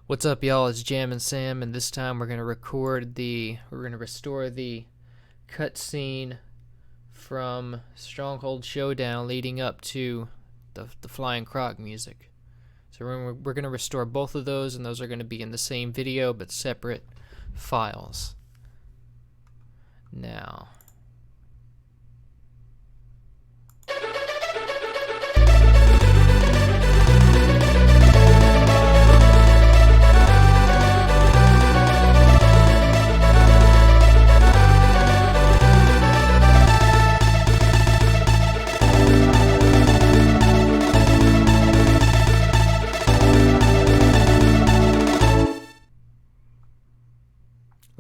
What's up, y'all? It's Jam and Sam, and this time we're gonna restore the cutscene from Stronghold Showdown leading up to the flying Krock music. So we're gonna restore both of those, and those are gonna be in the same video but separate files. Now.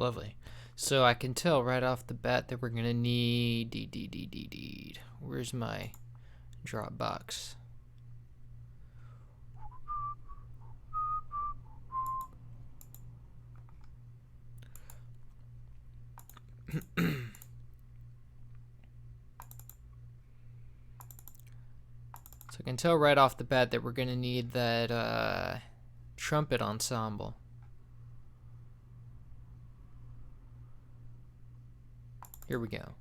Lovely. So I can tell right off the bat that we're gonna need where's my Dropbox? So I can tell right off the bat that we're gonna need that trumpet ensemble. Here we go.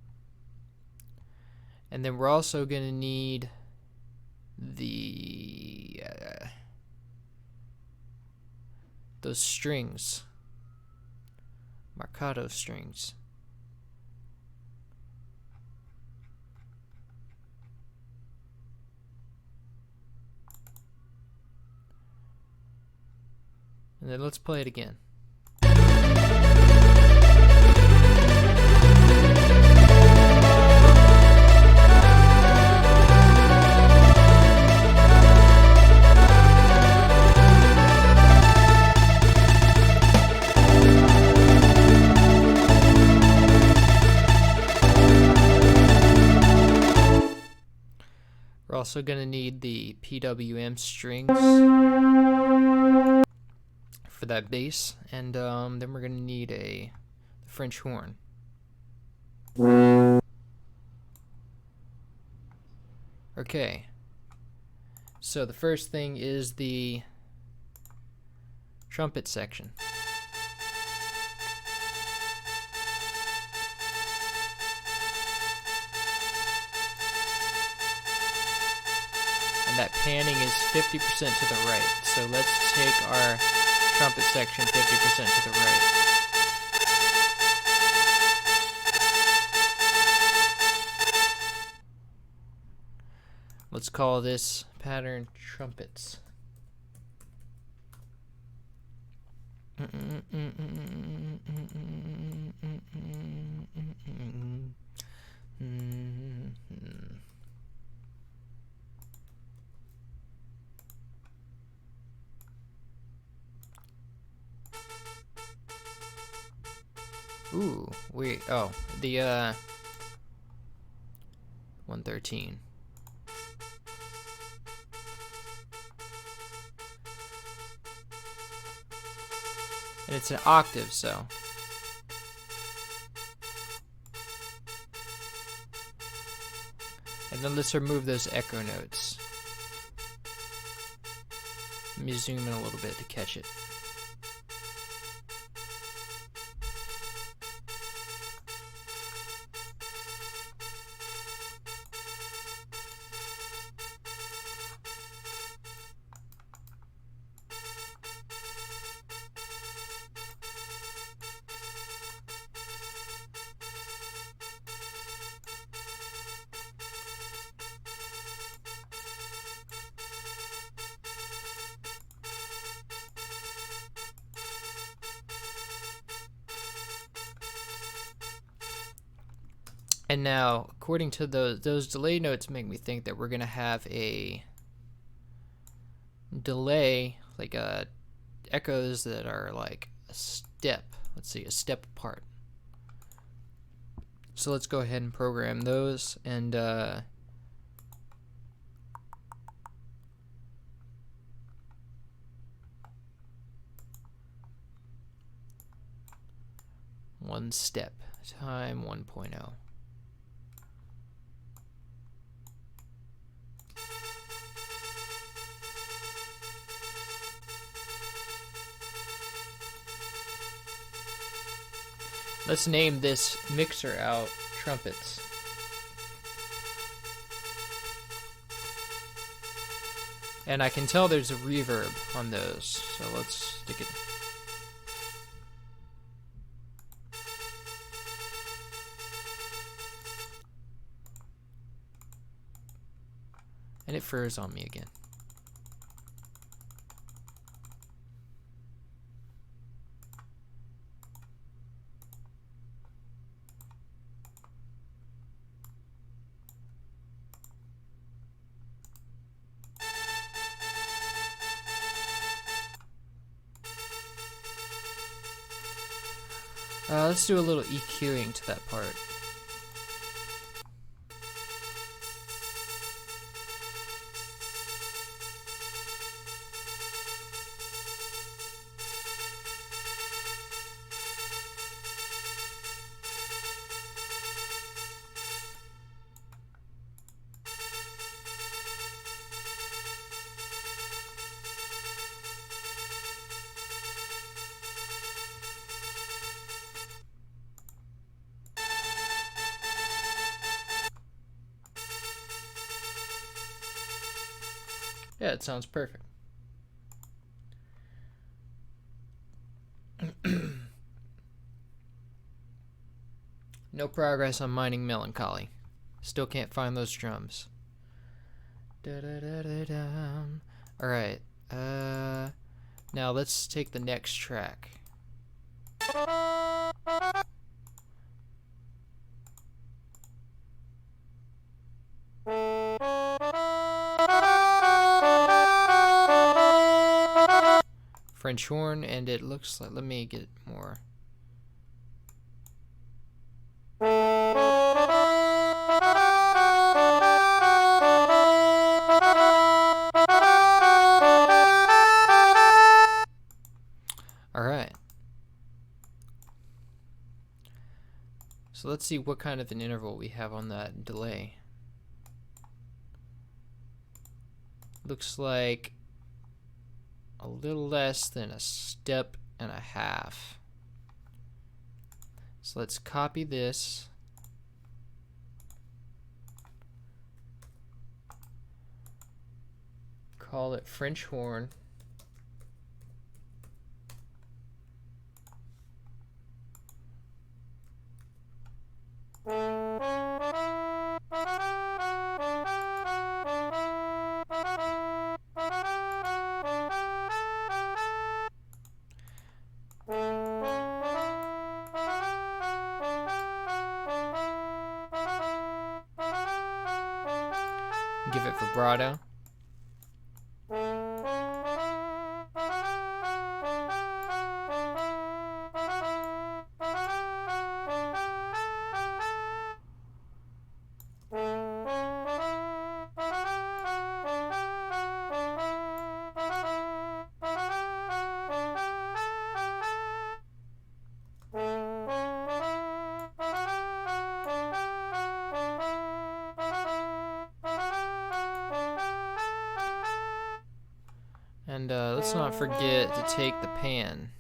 And then we're also going to need the those strings, marcato strings. And then let's play it again. We're also going to need the PWM strings for that bass, and then we're going to need a French horn. Okay, so the first thing is the trumpet section. That panning is 50% to the right. So let's take our trumpet section 50% to the right. Let's call this pattern trumpets. Ooh, wait, oh, the 113. And it's an octave, so. And then let's remove those echo notes. Let me zoom in a little bit to catch it. And now, according to those delay notes make me think that we're going to have a delay, like echoes that are like a step. Let's see, a step apart. So let's go ahead and program those, and one step time 1.0. Let's name this mixer out trumpets. And I can tell there's a reverb on those, so let's stick it. And it furs on me again. Let's do a little EQing to that part. Yeah, it sounds perfect. No progress on mining melancholy. Still can't find those drums. Alright. Now let's take the next track. French horn, and it looks like, let me get more. Alright. So let's see what kind of an interval we have on that delay. Looks like a little less than a step and a half. So let's copy this. Call it French horn. Give it vibrato. And let's not forget to take the pan.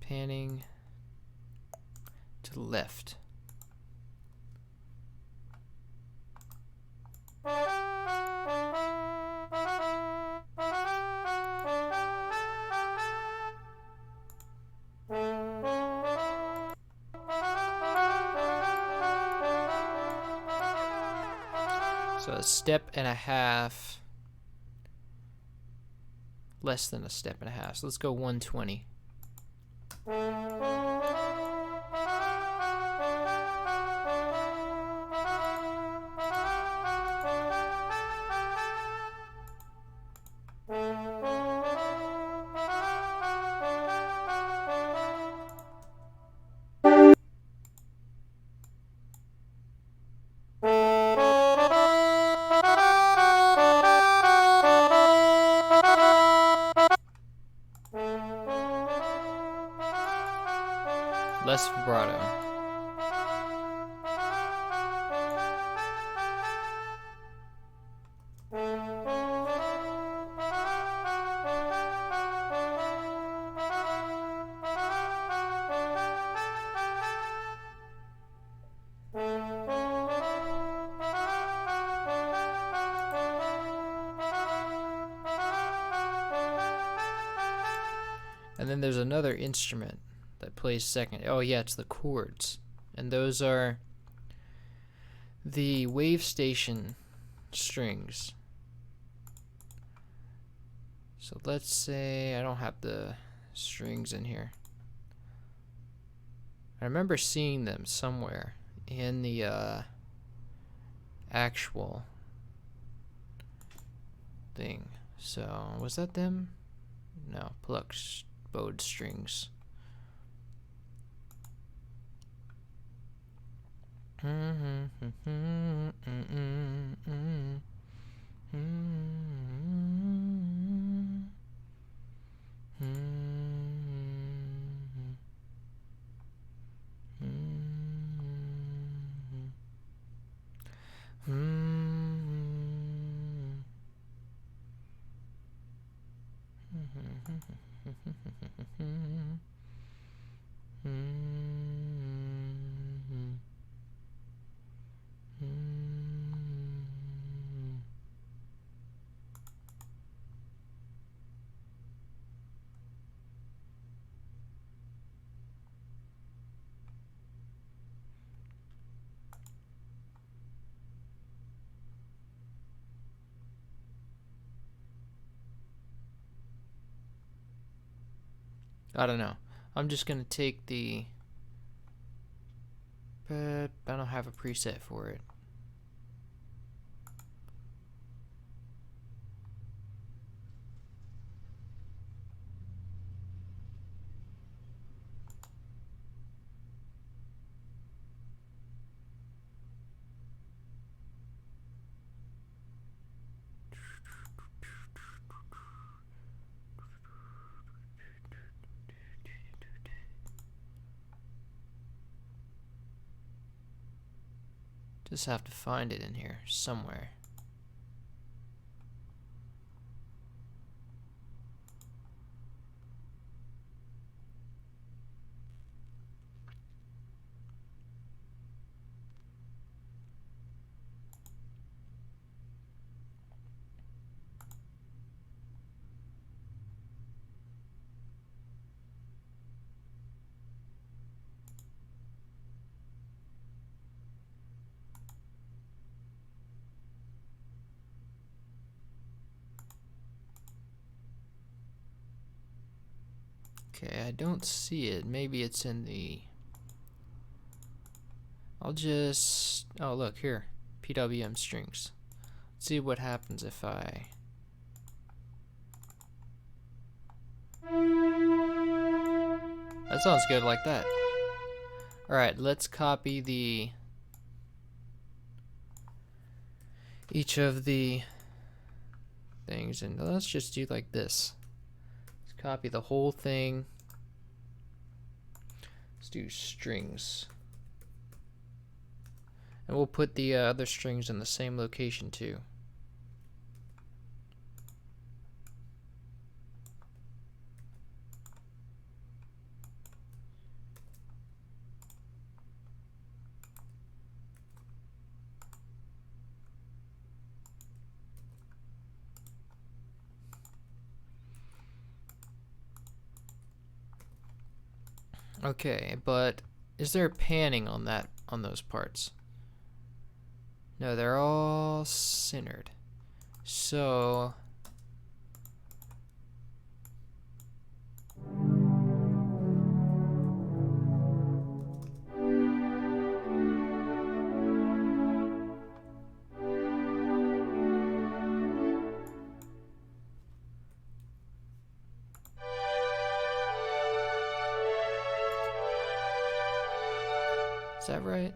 Panning to the left. So a step and a half. Less than a step and a half. So let's go 120. Less vibrato. And then there's another instrument that plays second. Oh yeah, it's the chords. And those are the wave station strings. So let's say I don't have the strings in here. I remember seeing them somewhere in the actual thing. So was that them? No, pluck bowed strings. I don't know. I'm just gonna take the, but I don't have a preset for it. Just have to find it in here somewhere. Okay, I don't see it. Maybe it's in the... I'll just... Oh, look, here. PWM strings. Let's see what happens if I... That sounds good like that. Alright, let's copy the... each of the things, and let's just do like this. Let's copy the whole thing. Let's do strings. And we'll put the other strings in the same location too. Okay, but is there panning on that, on those parts? No, they're all centered. So is that right?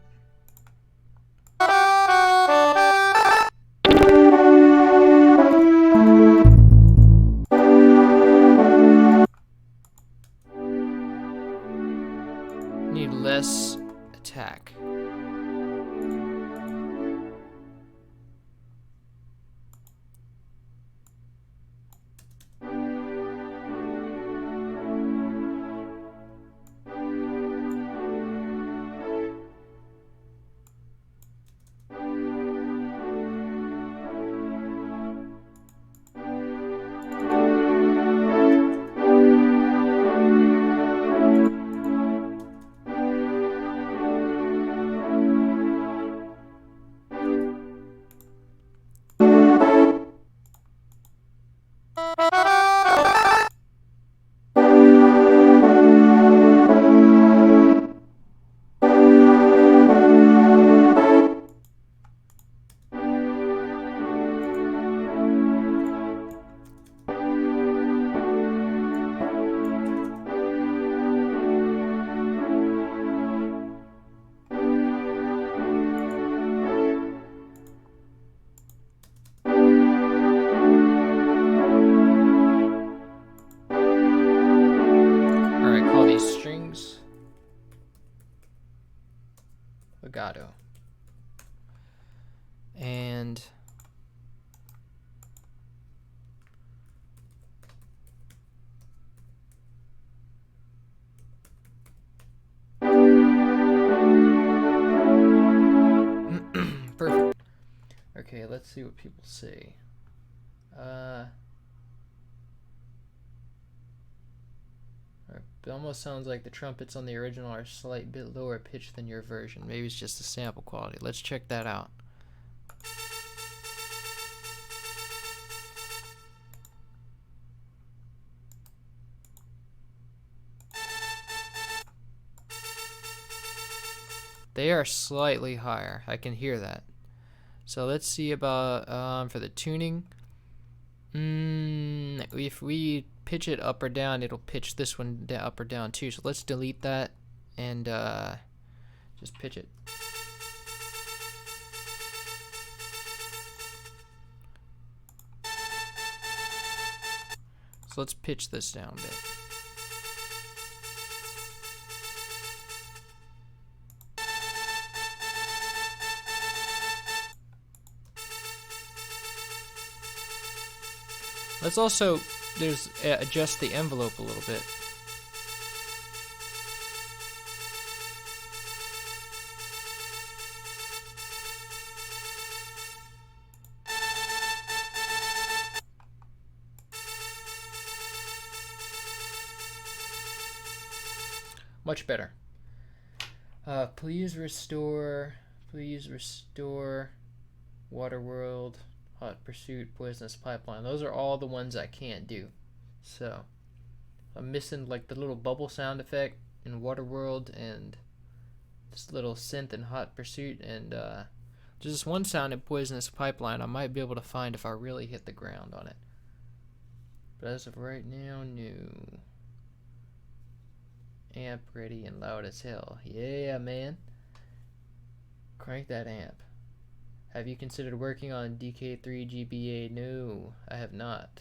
Need less attack. legato. And perfect. Okay, let's see what people say. It almost sounds like the trumpets on the original are a slight bit lower pitched than your version. Maybe it's just the sample quality. Let's check that out. They are slightly higher. I can hear that. So let's see about for the tuning. If we pitch it up or down, it'll pitch this one up or down too. So let's delete that and just pitch it. So let's pitch this down a bit. Let's also adjust the envelope a little bit. Much better. Please restore Waterworld, Hot Pursuit, Poisonous Pipeline. Those are all the ones I can't do. So I'm missing like the little bubble sound effect in Waterworld and this little synth in Hot Pursuit, and just one sound in Poisonous Pipeline I might be able to find if I really hit the ground on it. But as of right now, no. Amp ready and loud as hell. Yeah, man. Crank that amp. Have you considered working on DK3 GBA? No, I have not.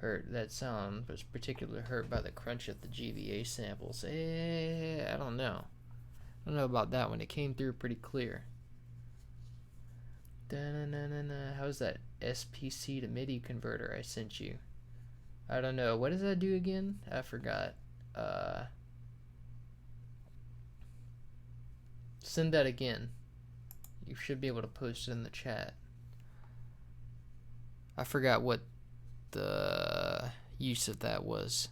That sound was particularly hurt by the crunch of the GBA samples. I don't know. I don't know about that one. It came through pretty clear. How's that SPC to MIDI converter I sent you? I don't know. What does that do again? I forgot. Send that again. You should be able to post it in the chat. I forgot what the use of that was.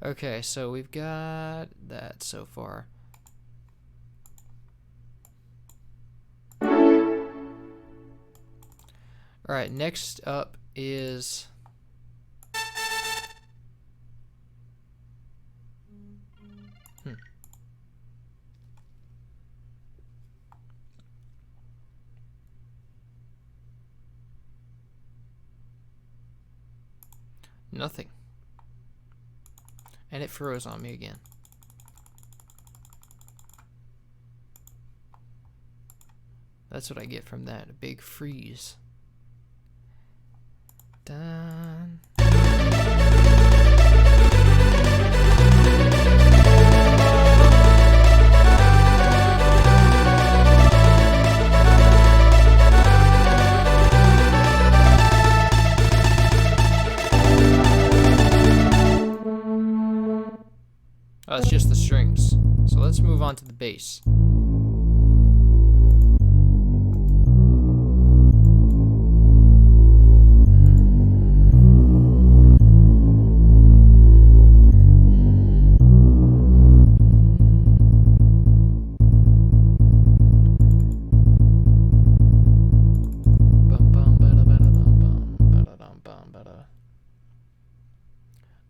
Okay, so we've got that so far. Alright, next up is nothing. And it froze on me again. That's what I get from that, a big freeze. Done. Oh, it's just the strings. So let's move on to the bass.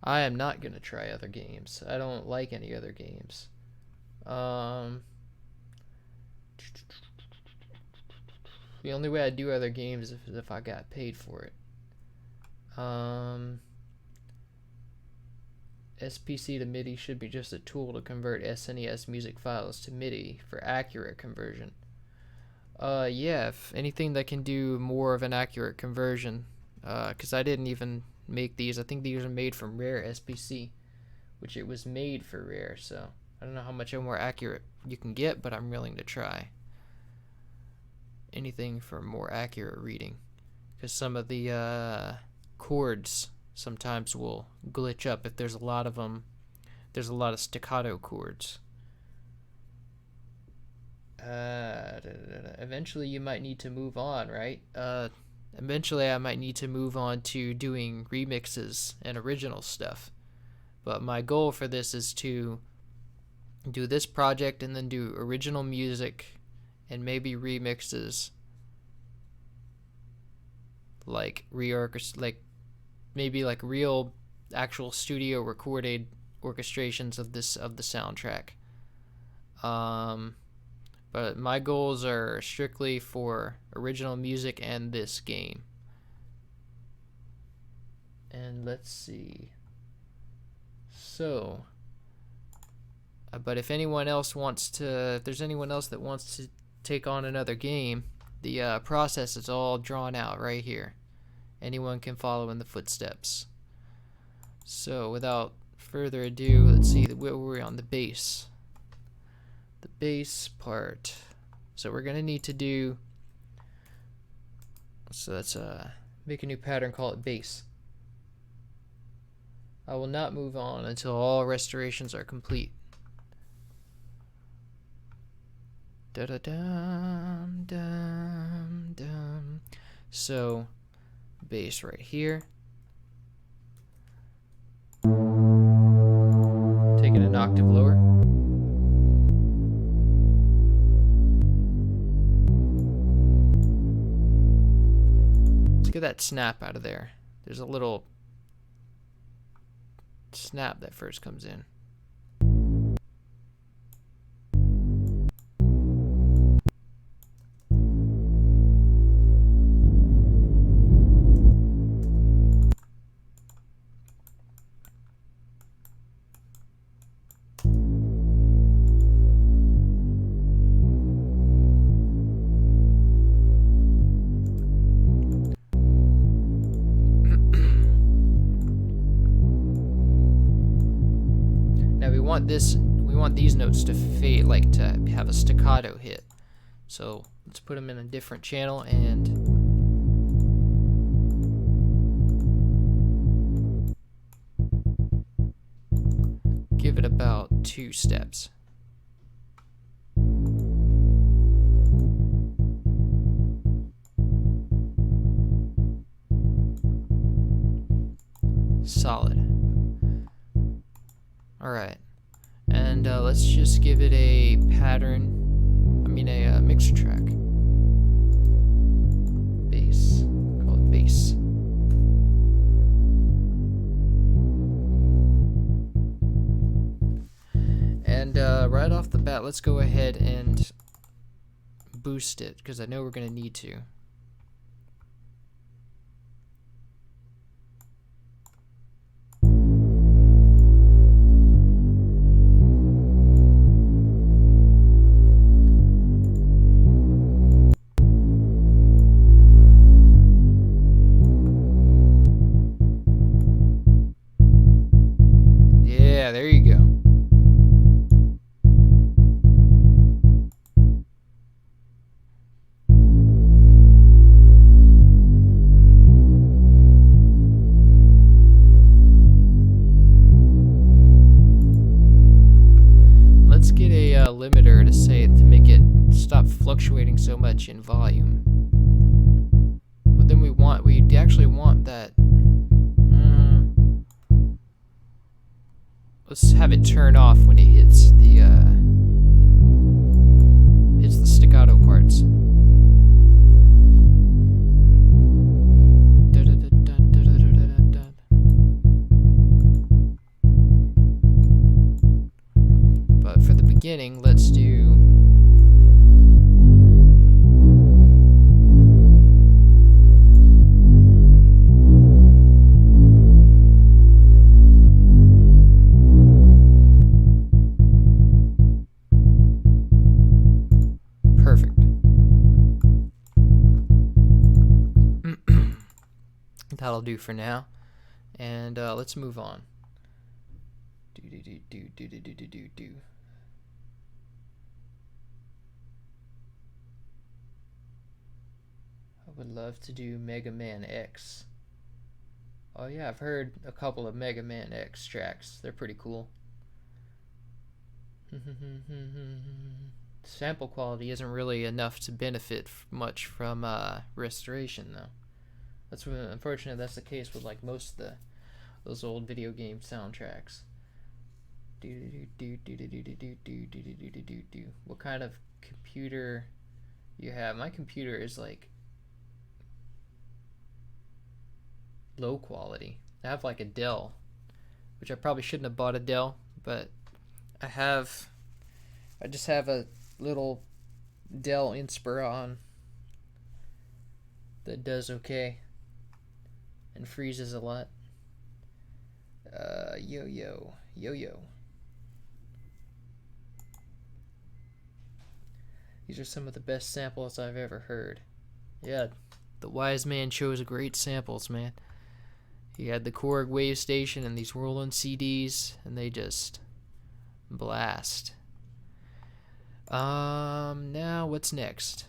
I am not going to try other games. I don't like any other games. The only way I do other games is if I got paid for it. SPC to MIDI should be just a tool to convert SNES music files to MIDI for accurate conversion. Yeah, if anything that can do more of an accurate conversion. Because I didn't even make these. I think these are made from rare SPC, which it was made for rare, so I don't know how much more accurate you can get, but I'm willing to try anything for more accurate reading, because some of the chords sometimes will glitch up if there's a lot of them. There's a lot of staccato chords. Eventually you might need to move on, right? Eventually I might need to move on to doing remixes and original stuff. But my goal for this is to do this project and then do original music and maybe remixes, like maybe like real actual studio recorded orchestrations of the soundtrack. But my goals are strictly for original music and this game. And let's see. So, but if anyone else wants to, if there's anyone else that wants to take on another game, the process is all drawn out right here. Anyone can follow in the footsteps. So, without further ado, let's see, where were we on the bass? The bass part. So we're gonna need to do, so let's make a new pattern, call it bass. I will not move on until all restorations are complete. Da da dum dum dum. So bass right here. Taking an octave lower. Get that snap out of there. There's a little snap that first comes in. We want these notes to fade, like to have a staccato hit. So let's put them in a different channel and give it about 2 steps. Solid. Alright. And let's just give it a pattern, a mixer track. Bass, call it bass. And right off the bat, let's go ahead and boost it, because I know we're going to need to. There you go. Let's get a limiter to make it stop fluctuating so much in volume. But then we actually want that. Let's have it turn off when it hits the staccato parts. But for the beginning, let's do perfect. That'll do for now. And let's move on. I would love to do Mega Man X. Oh yeah, I've heard a couple of Mega Man X tracks. They're pretty cool. Sample quality isn't really enough to benefit much from restoration, though. That's unfortunate. That's the case with like most of those old video game soundtracks. What kind of computer you have? My computer is like low quality. I have like a Dell, which I probably shouldn't have bought a Dell, but I just have a little Dell Inspiron that does okay and freezes a lot. Yo-yo. These are some of the best samples I've ever heard. Yeah, the wise man chose great samples, man. He had the Korg wave station and these Roland CDs, and they just blast. Now what's next?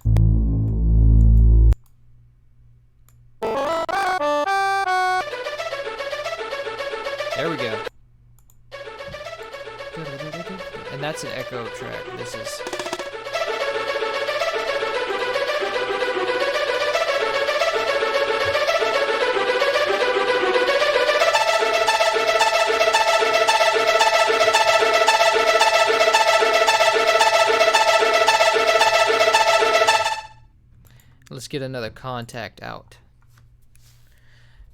There we go. And that's an echo track. This is... Let's get another contact out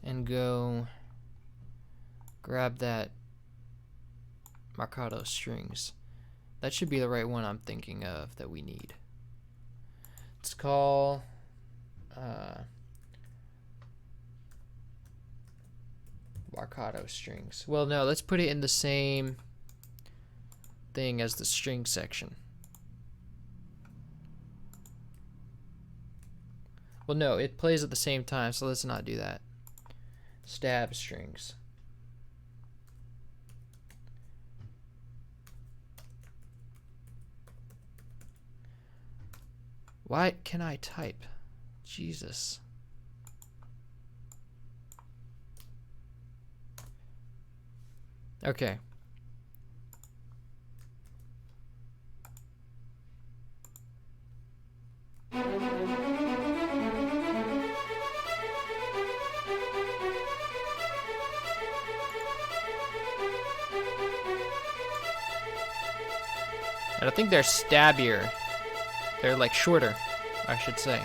and go grab that Mercado strings. That should be the right one I'm thinking of that we need. Let's call Mercado strings. Well, no, let's put it in the same thing as the string section. Well, no, it plays at the same time, so let's not do that. Stab strings. Why can I type? Jesus. Okay. And I think they're stabbier. They're like shorter, I should say.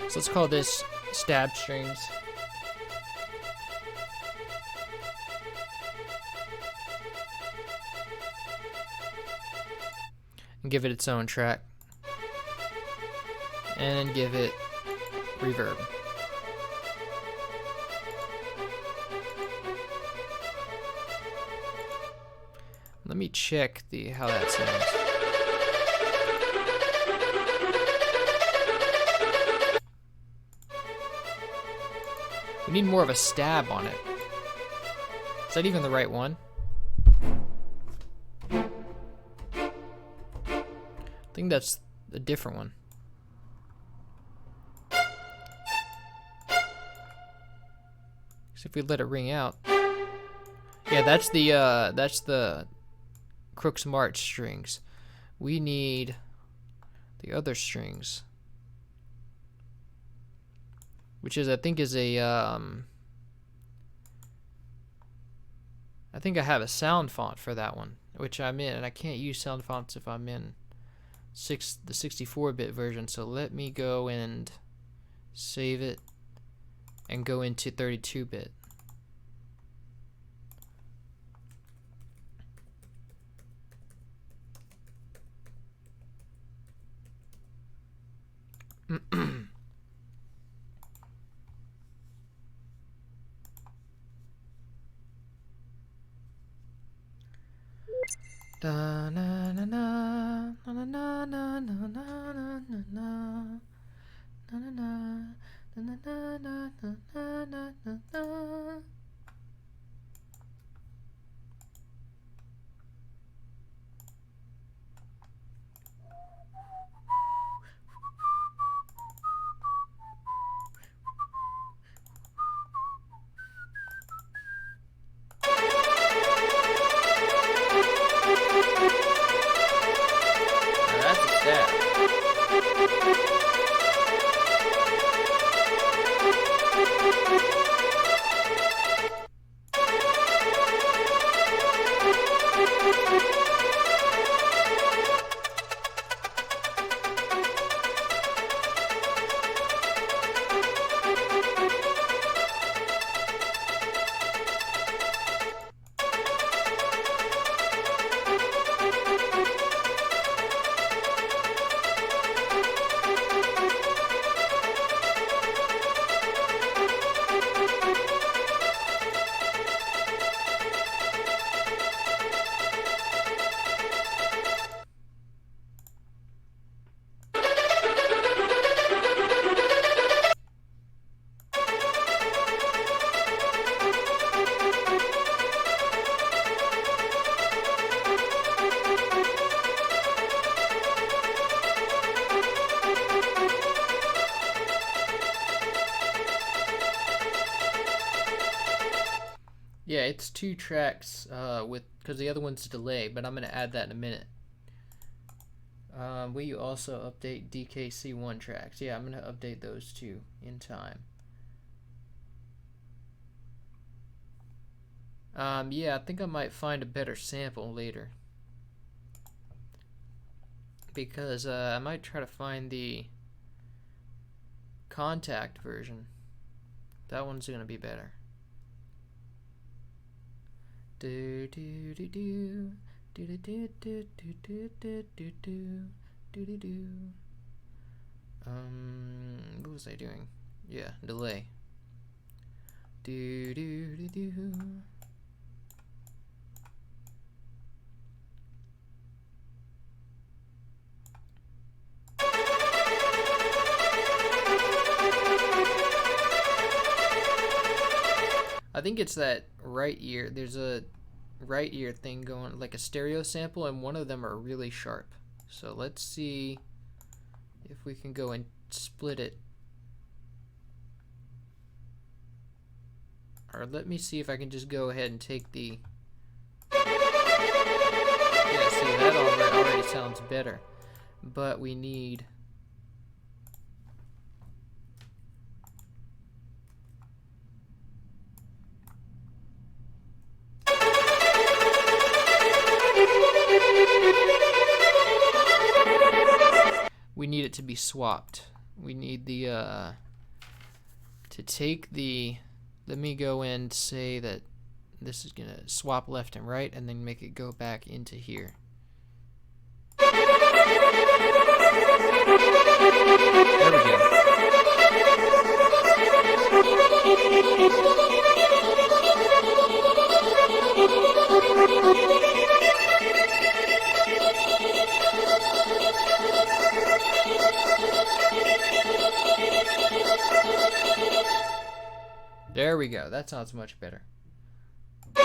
So let's call this stab strings. And give it its own track. And give it reverb. Let me check how that sounds. We need more of a stab on it. Is that even the right one? I think that's a different one. So if we let it ring out. Yeah, that's the Krook's March strings. We need the other strings. Which is, I think I think I have a sound font for that one, which I'm in, and I can't use sound fonts if I'm in the 64-bit version. So let me go and save it and go into 32-bit. Da na na na na na na na na na na na na na na na na na. That's a stat. Yeah, it's 2 tracks because the other one's delay, but I'm gonna add that in a minute. Will you also update DKC1 tracks? Yeah, I'm gonna update those 2 in time. Yeah, I think I might find a better sample later, because I might try to find the contact version. That one's gonna be better. Do do do do do do do do do do do do do do do. What was I doing? Yeah, delay. Do do do do. I think it's that right ear. There's a right ear thing going, like a stereo sample, and one of them are really sharp. So let's see if we can go and split it. Or let me see if I can just go ahead and take the... Yeah, see, that already sounds better. But we need... We need it to be swapped. We need the to take the, let me go and say that this is gonna swap left and right and then make it go back into here. There we go. There we go. That sounds much better. I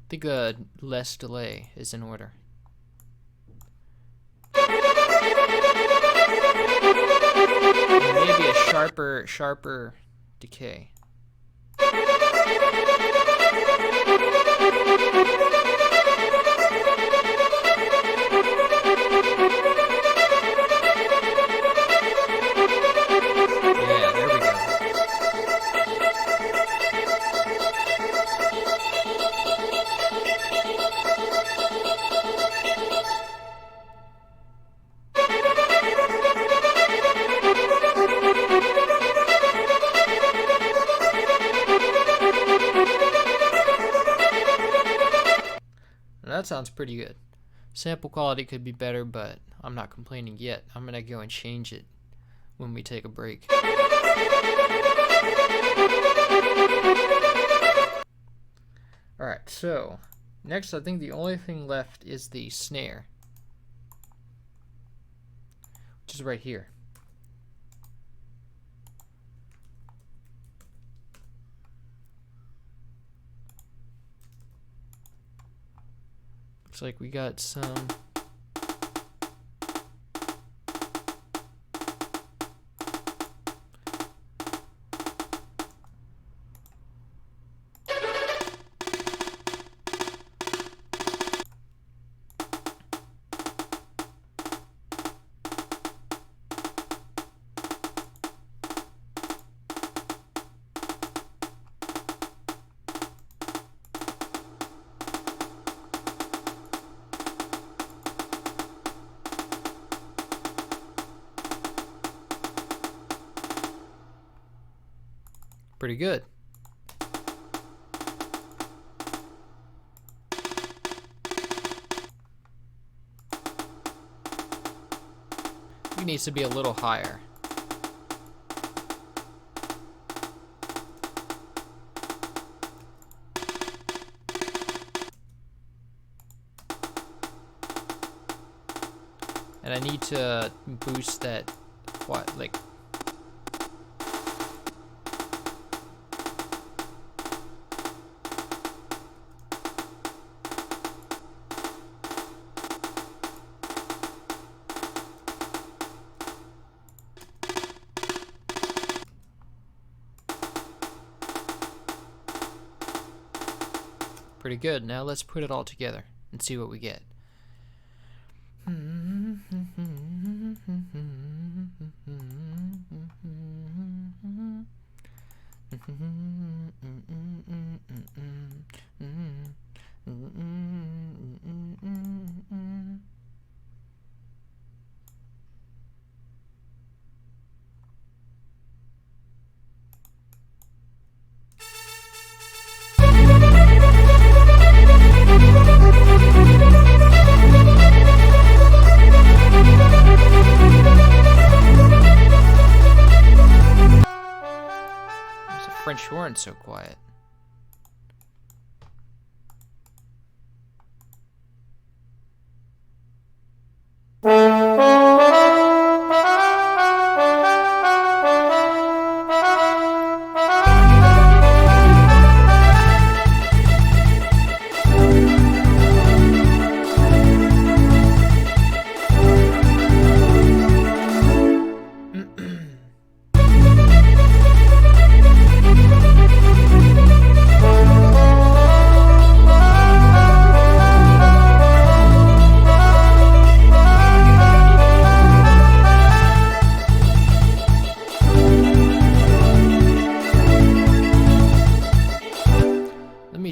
think less delay is in order. And maybe a sharper decay. That sounds pretty good. Sample quality could be better, but I'm not complaining yet. I'm gonna go and change it when we take a break. Alright, so next I think the only thing left is the snare, which is right here. Looks like we got some pretty good. It needs to be a little higher. And I need to boost that, what, like, pretty good. Now let's put it all together and see what we get. French horn so quiet.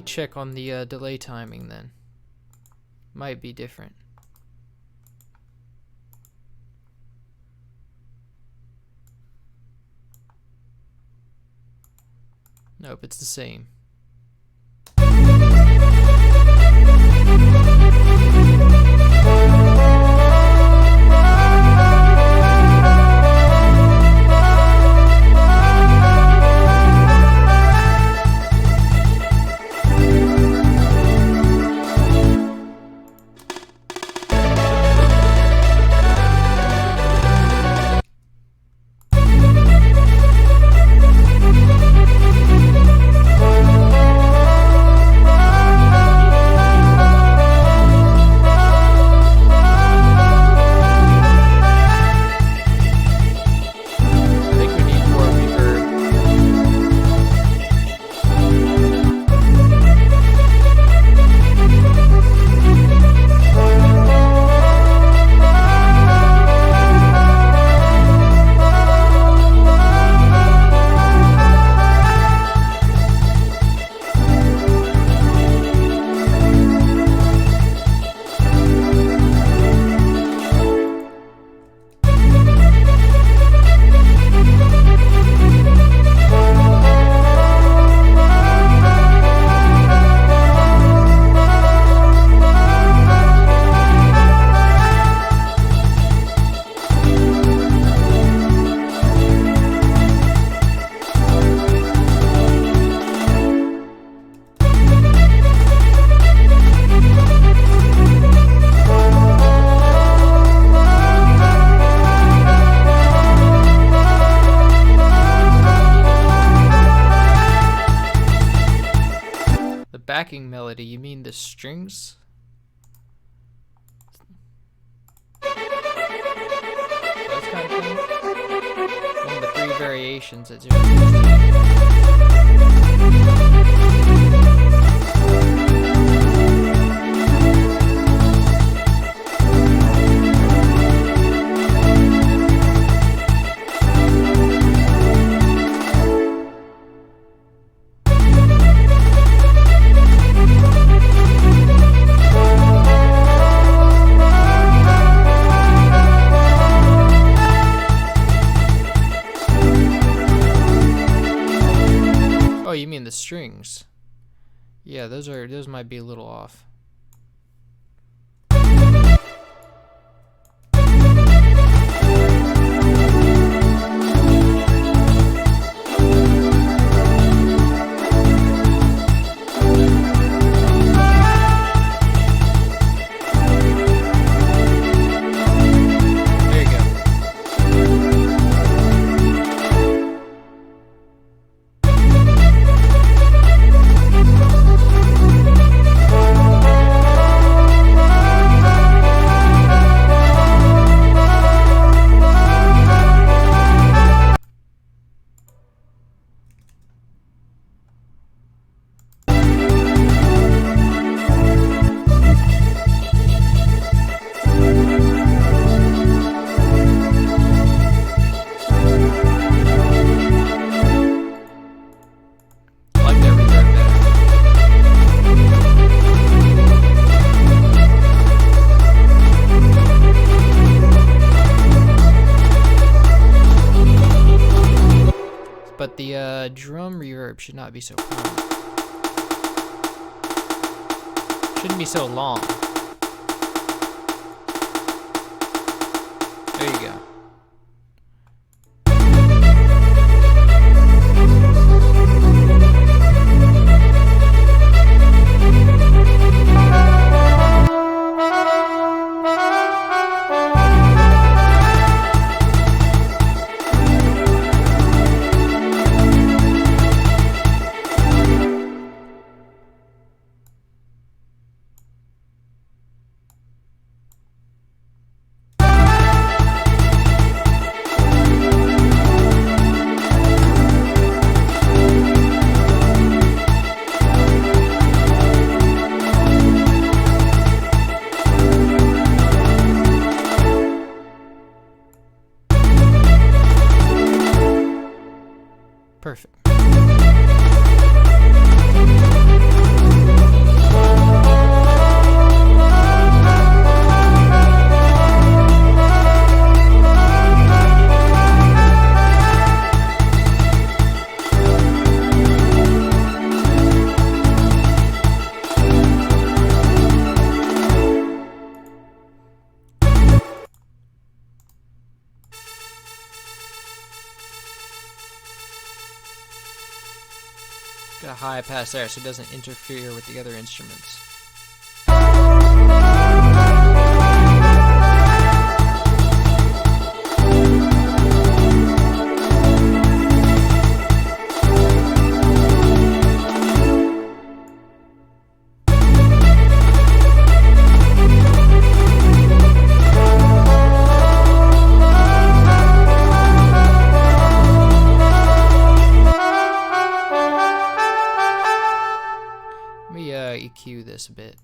Check on the delay timing then. Might be different. Nope, it's the same. backing melody, you mean the strings? That's kind of funny. One of the 3 variations that's you mean the strings? Yeah, those might be a little off. But the drum reverb should not be so common. Shouldn't be so long. There you go. Perfect. Got a high pass there so it doesn't interfere with the other instruments. EQ this a bit.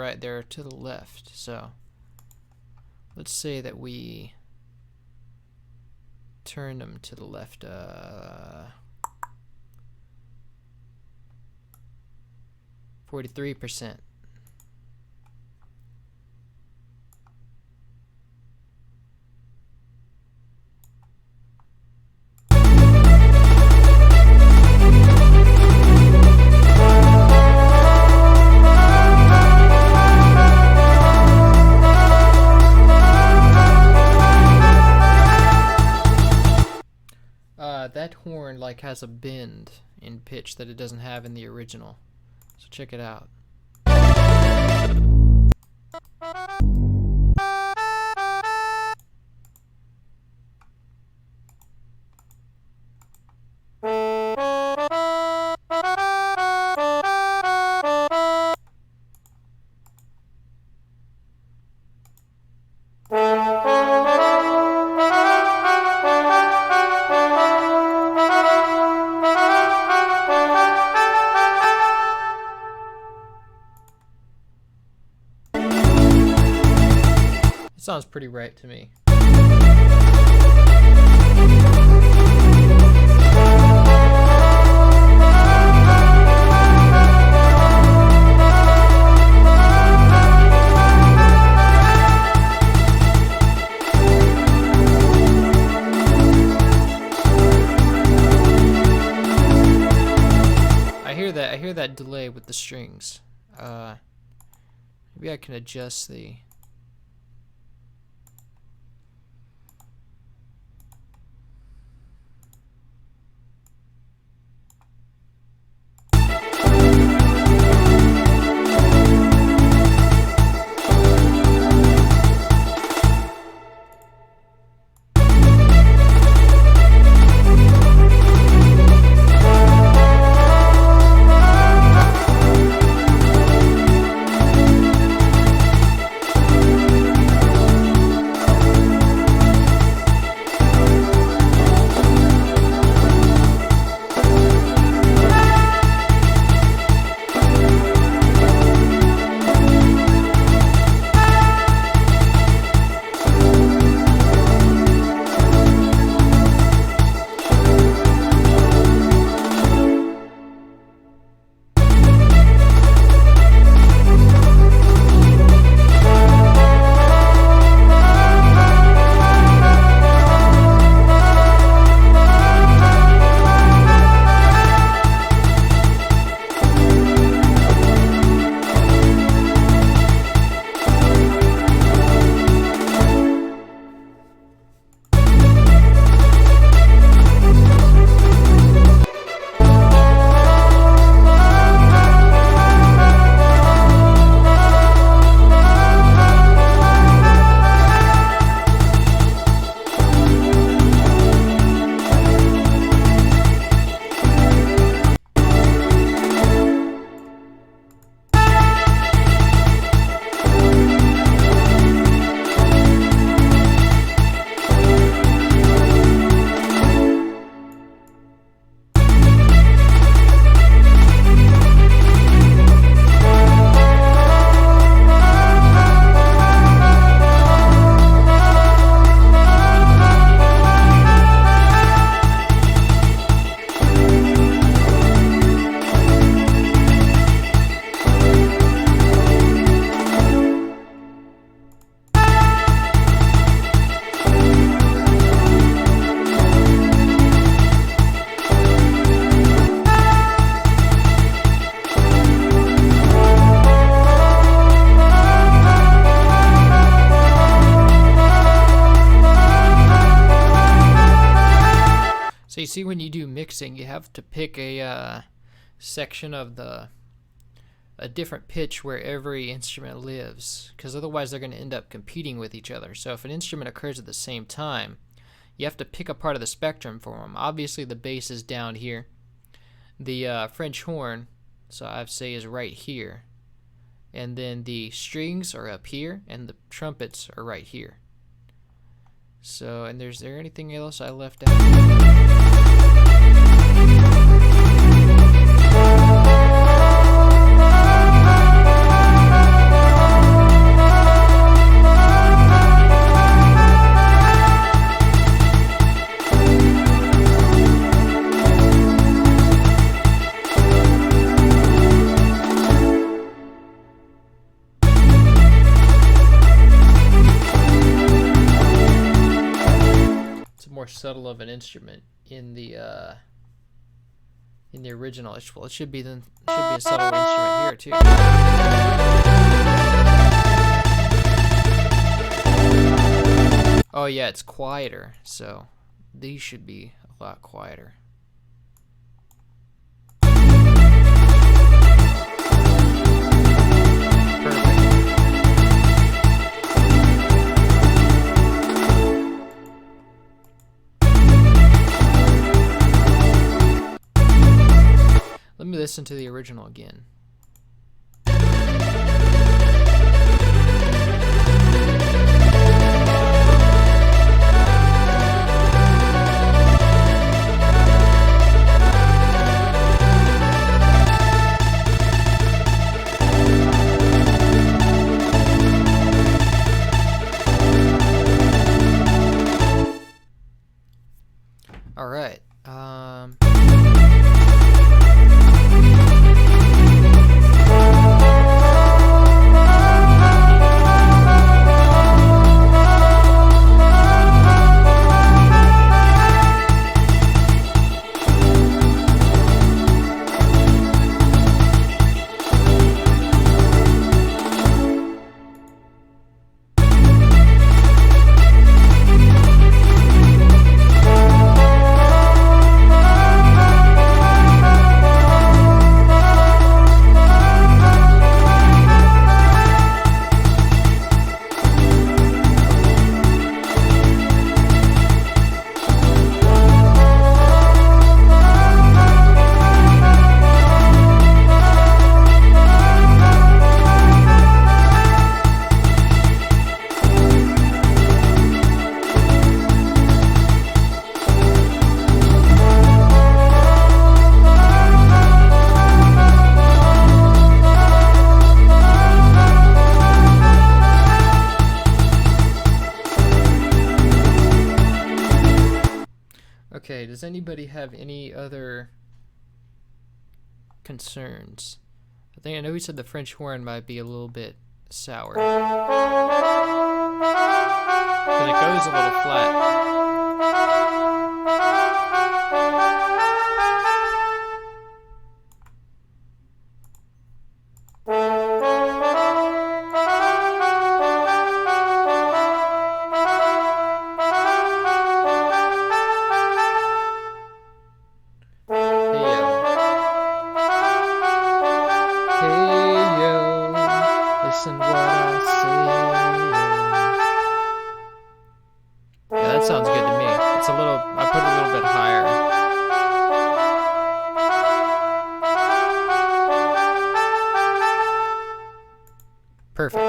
right, they're to the left. So let's say that we turn them to the left. 43%. That horn like has a bend in pitch that it doesn't have in the original. So check it out. Sounds pretty right to me. I hear that delay with the strings. Maybe I can adjust the So you see, when you do mixing, you have to pick a section of a different pitch where every instrument lives, because otherwise they're going to end up competing with each other. So if an instrument occurs at the same time, you have to pick a part of the spectrum for them. Obviously the bass is down here. The French horn, so I'd say, is right here. And then the strings are up here, and the trumpets are right here. So, and is there anything else I left out? subtle of an instrument in the original. Well, it should be a subtle instrument here too. Oh yeah, it's quieter, so these should be a lot quieter. Let me listen to the original again. All right. Okay, does anybody have any other concerns? I know we said the French horn might be a little bit sour. Because it goes a little flat. Listen what I say. Yeah, that sounds good to me. It's a little, I put it a little bit higher. Perfect. I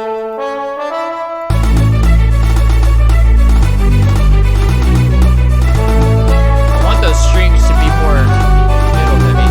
want those strings to be more middle heavy.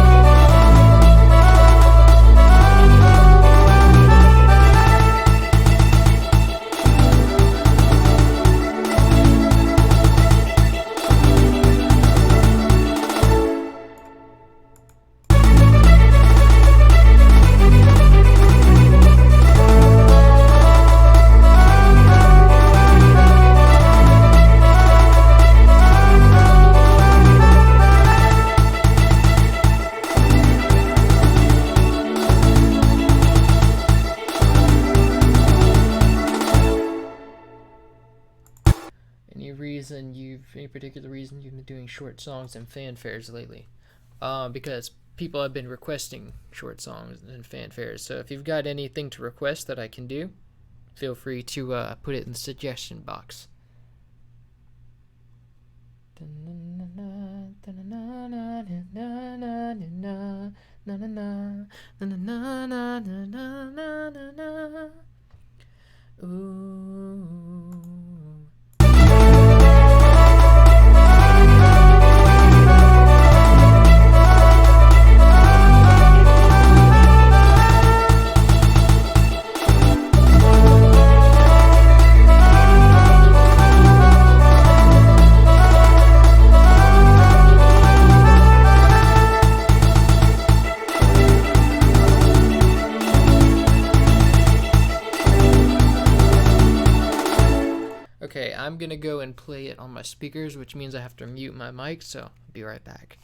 Any particular reason you've been doing short songs and fanfares lately? Because people have been requesting short songs and fanfares. So if you've got anything to request that I can do, feel free to put it in the suggestion box. Ooh. Okay, I'm gonna go and play it on my speakers, which means I have to mute my mic, so I'll be right back.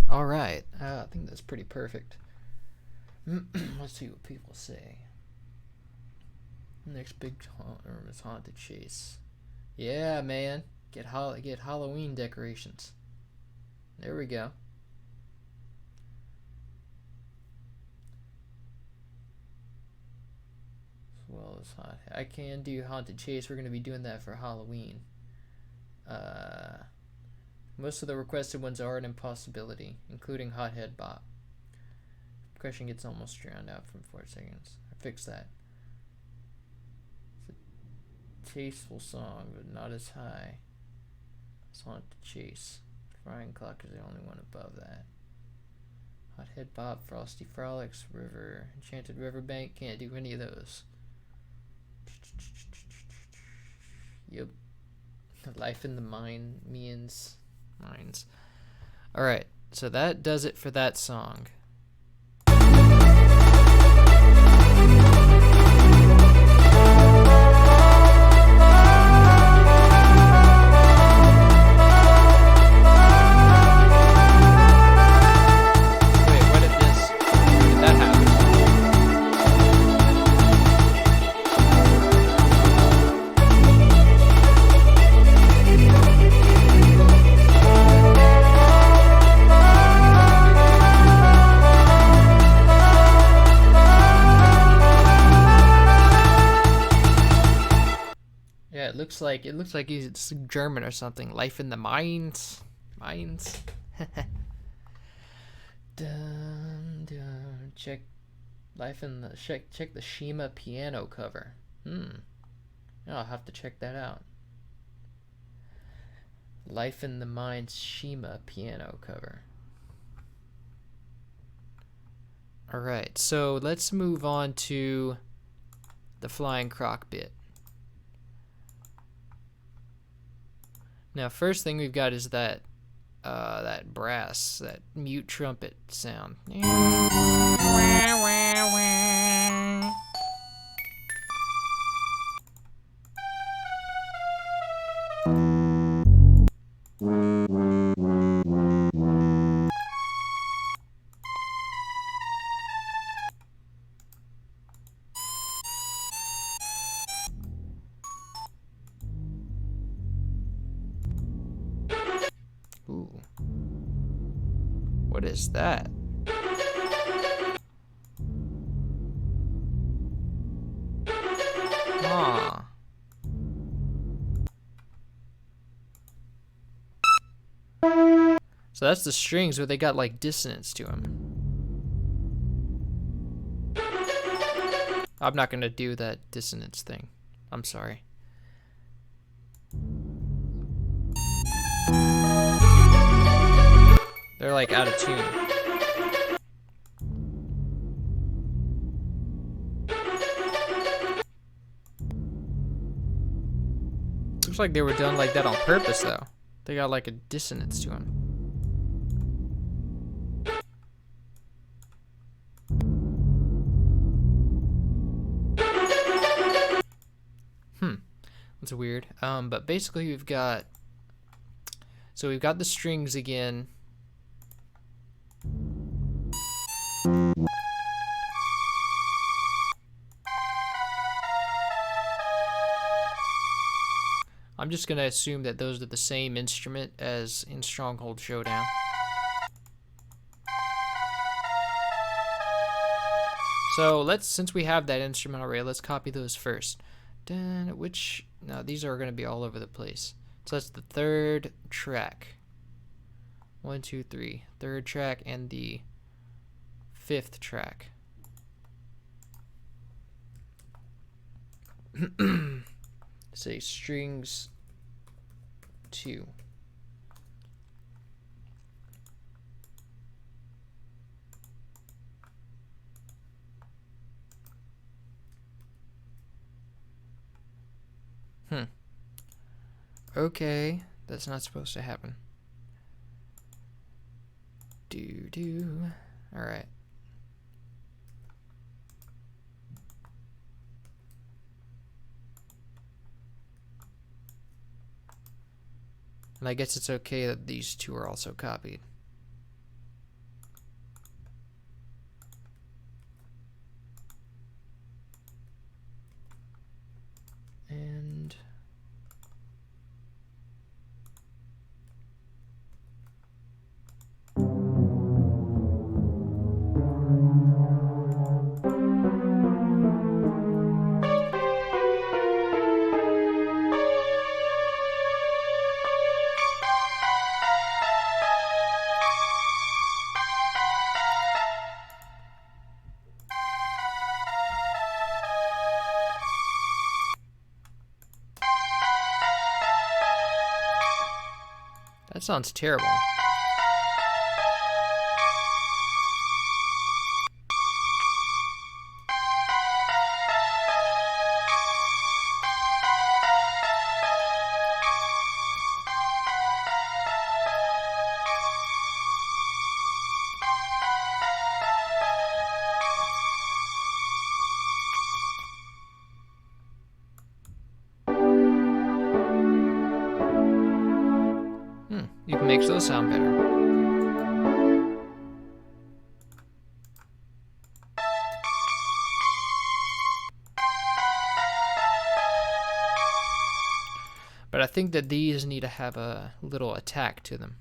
All right. I think that's pretty perfect. Let's see what people say. Next big is haunted chase. Yeah, man. Get Halloween decorations. There we go. As well as I can do haunted chase. We're gonna be doing that for Halloween. Most of the requested ones are an impossibility, including Hothead Bop. Question gets almost drowned out from 4 seconds. I fixed that. It's a tasteful song, but not as high. It's haunted chase. Frying Clock is the only one above that. Hothead Bop, Frosty Frolics, River, Enchanted Riverbank, can't do any of those. Yep. Life in the Mines. Alright, so that does it for that song. It looks like he's German or something. Life in the Mines. Dun, dun. Check the Shima piano cover. I'll have to check that out. Life in the Mines Shima piano cover. Alright, so let's move on to the flying croc bit. Now, first thing we've got is that brass, that mute trumpet sound. Ooh. What is that? Ah. So that's the strings, but they got like dissonance to them. I'm not gonna do that dissonance thing. I'm sorry. They're like out of tune. Looks like they were done like that on purpose though. They got like a dissonance to them. That's weird. But basically we've got the strings again. I'm just gonna assume that those are the same instrument as in Stronghold Showdown. So since we have that instrument already, let's copy those first. No, these are gonna be all over the place. So that's the third track. 1, 2, 3. Third track and the 5th track. Say strings 2. Okay, that's not supposed to happen. Alright. And I guess it's okay that these two are also copied. And that sounds terrible. You can make those sound better. But I think that these need to have a little attack to them.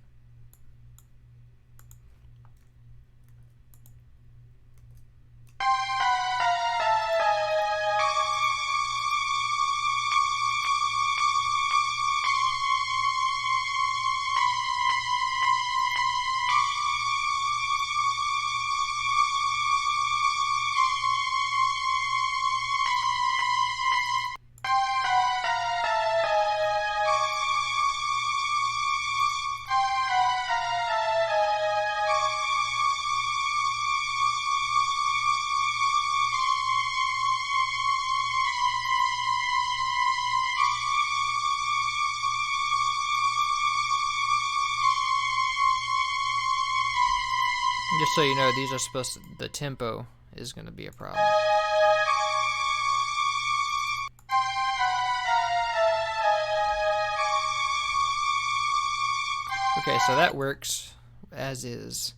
Just so you know, these are supposed to, the tempo is going to be a problem. Okay, so that works as is.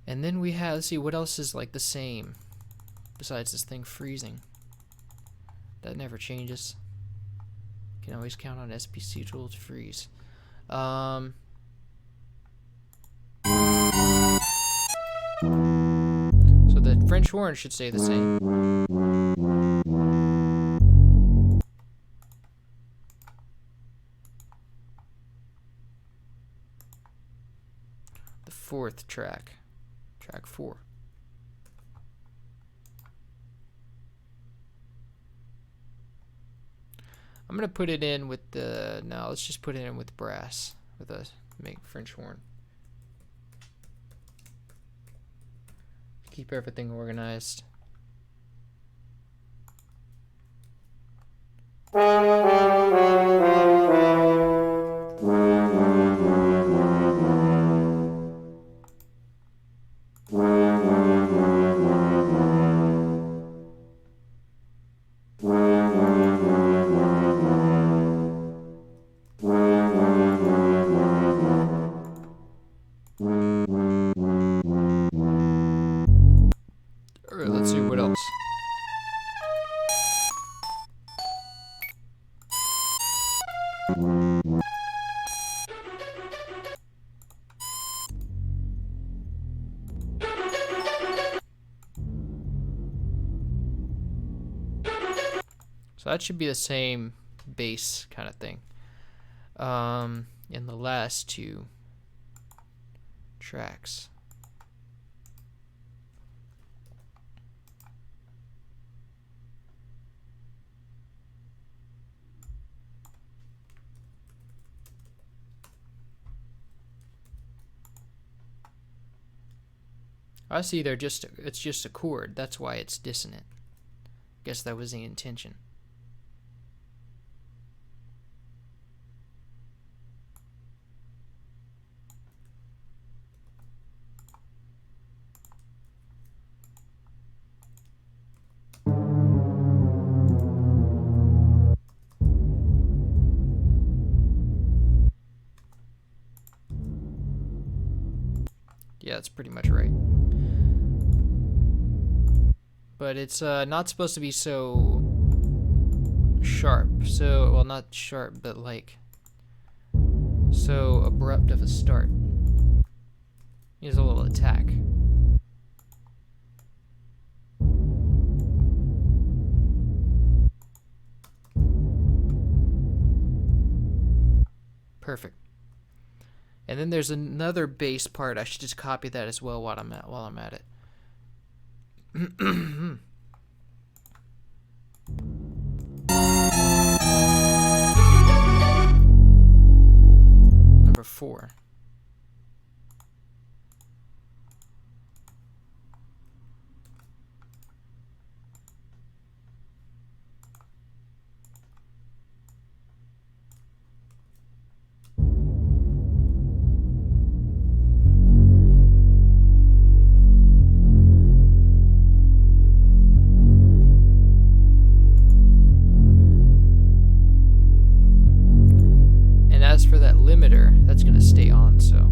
And then we have, let's see, what else is like the same besides this thing freezing? That never changes. Can always count on SPC tool to freeze. So the French horn should stay the same. The fourth track, track 4. I'm gonna put it in with the, no, let's just put it in with brass, with a make French horn. Keep everything organized. Let's see what else. So that should be the same bass kind of thing. In the last 2 tracks. I see they're just, it's just a chord. That's why it's dissonant. Guess that was the intention. Yeah, that's pretty much right. But it's not supposed to be so sharp. So, well, not sharp, but like so abrupt of a start. Use a little attack. Perfect. And then there's another bass part. I should just copy that as well while I'm at it. Number 4. As for that limiter, that's going to stay on, so.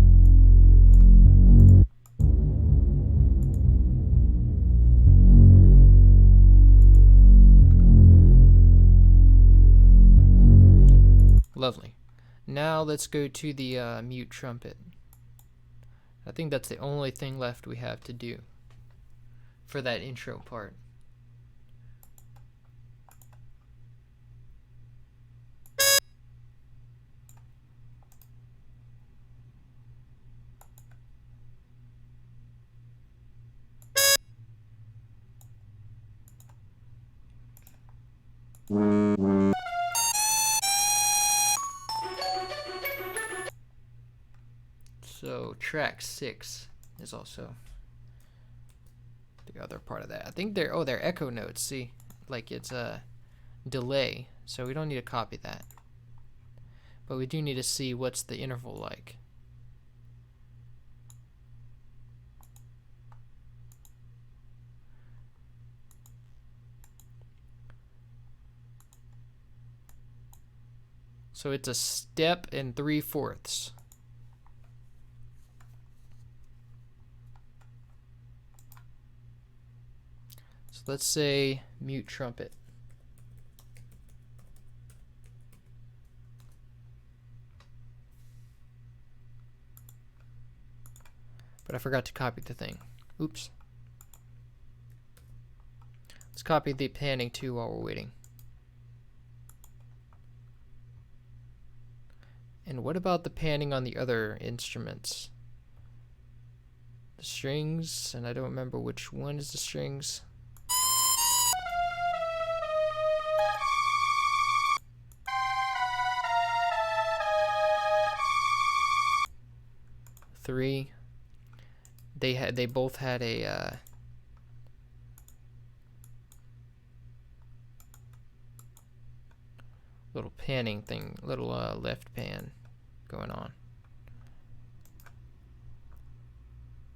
Lovely. Now let's go to the mute trumpet. I think that's the only thing left we have to do for that intro part. So track 6 is also the other part of that. I think they're echo notes. See, like it's a delay, so we don't need to copy that. But we do need to see what's the interval like. So it's a step and 3/4. So let's say mute trumpet. But I forgot to copy the thing. Oops. Let's copy the panning too while we're waiting. And what about the panning on the other instruments? The strings, and I don't remember which one is the strings. Three. They both had a little panning thing, little left pan going on.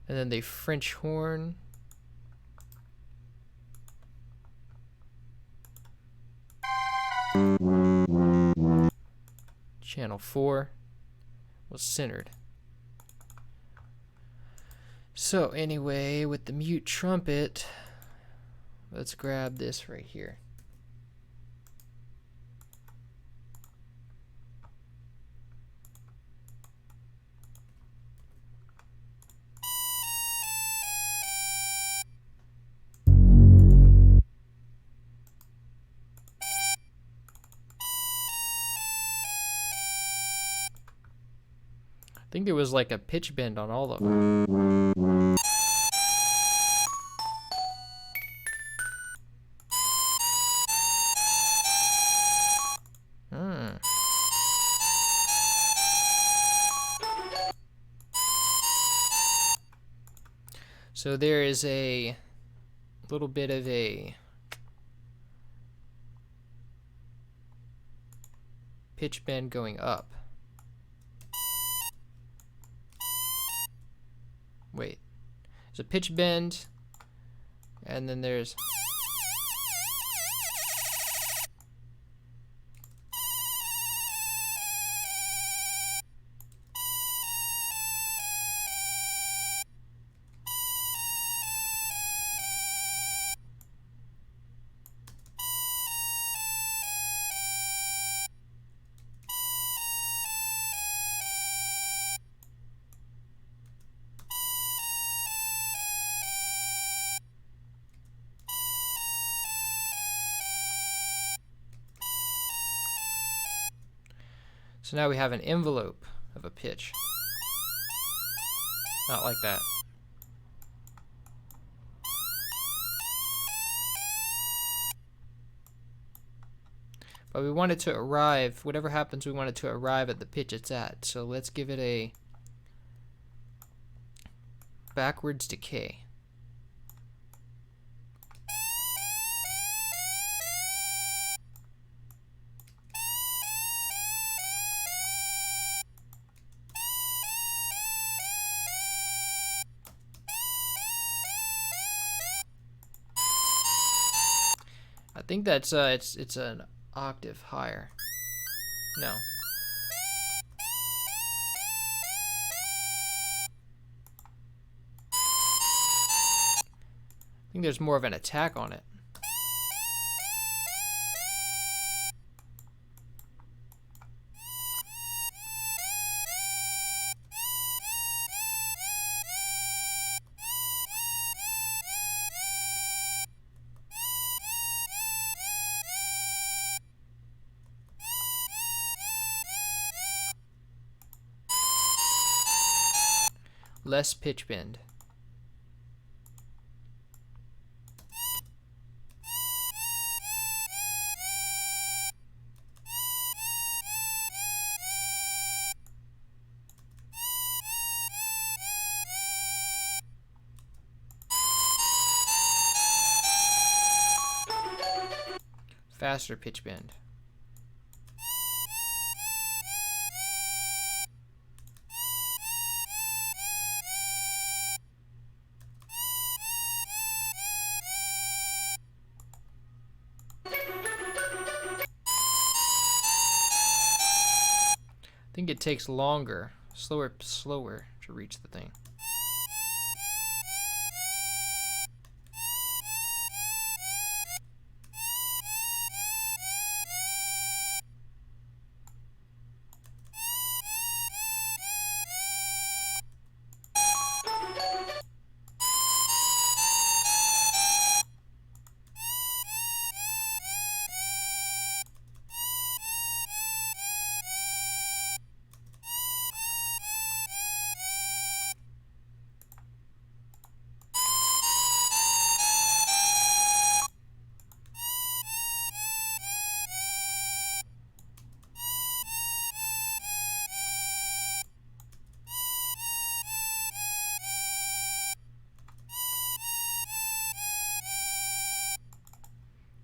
And then the French horn. Channel 4 was centered. So anyway, with the mute trumpet, let's grab this right here. I think there was like a pitch bend on all of them. So there is a little bit of a pitch bend going up. Wait, there's a pitch bend, and then there's So now we have an envelope of a pitch. Not like that. But we want it to arrive, whatever happens, we want it to arrive at the pitch it's at. So let's give it a backwards decay. I think that's it's an octave higher. No. I think there's more of an attack on it. Less pitch bend. Faster pitch bend. I think it takes longer, slower to reach the thing.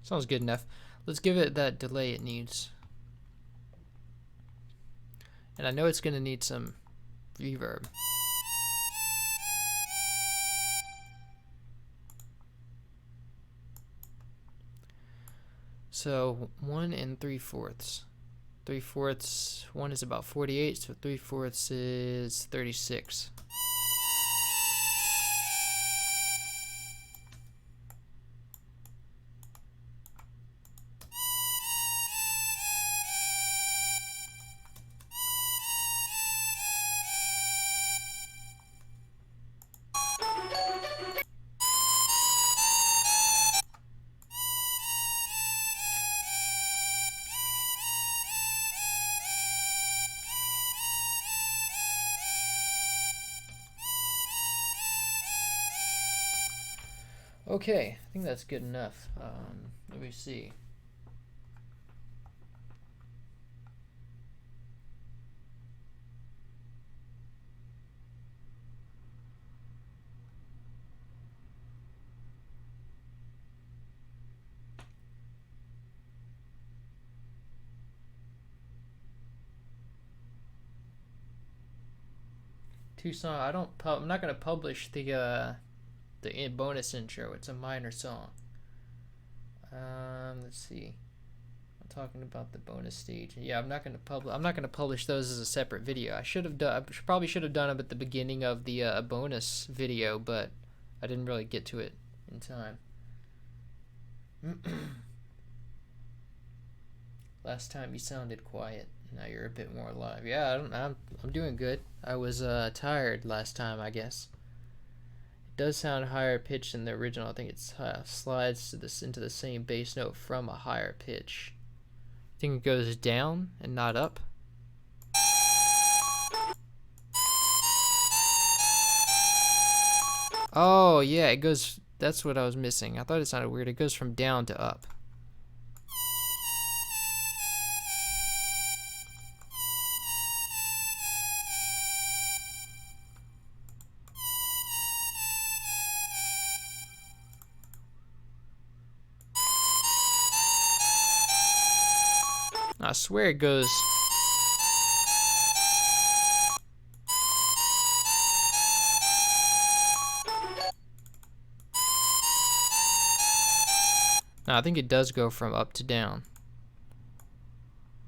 Sounds good enough. Let's give it that delay it needs. And I know it's going to need some reverb. So 1 3/4. 3/4, 1 is about 48, so 3/4 is 36. Okay, I think that's good enough. Let me see. Tucson, I'm not gonna publish the bonus intro. It's a minor song. Let's see. I'm talking about the bonus stage. Yeah, I'm not gonna publish those as a separate video. I probably should have done them at the beginning of the bonus video, but I didn't really get to it in time. Last time you sounded quiet. Now you're a bit more alive. Yeah, I'm doing good. I was tired last time, I guess. Does sound higher pitch than the original. I think it slides into the same bass note from a higher pitch. I think it goes down and not up. Oh, yeah, it goes... That's what I was missing. I thought it sounded weird. It goes from down to up. I swear it goes... No, I think it does go from up to down.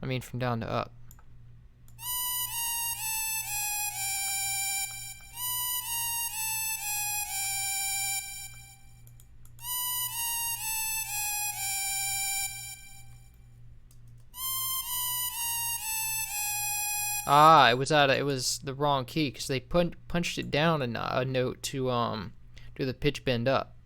I mean, from down to up. Ah, it was the wrong key because they punched it down a note to do the pitch bend up.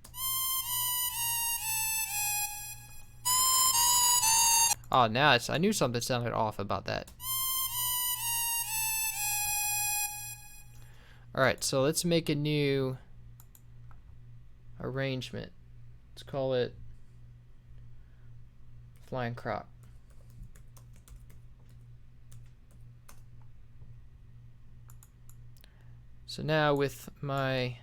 Oh, now I knew something sounded off about that. Alright, so let's make a new arrangement. Let's call it Flying Krock. So now with my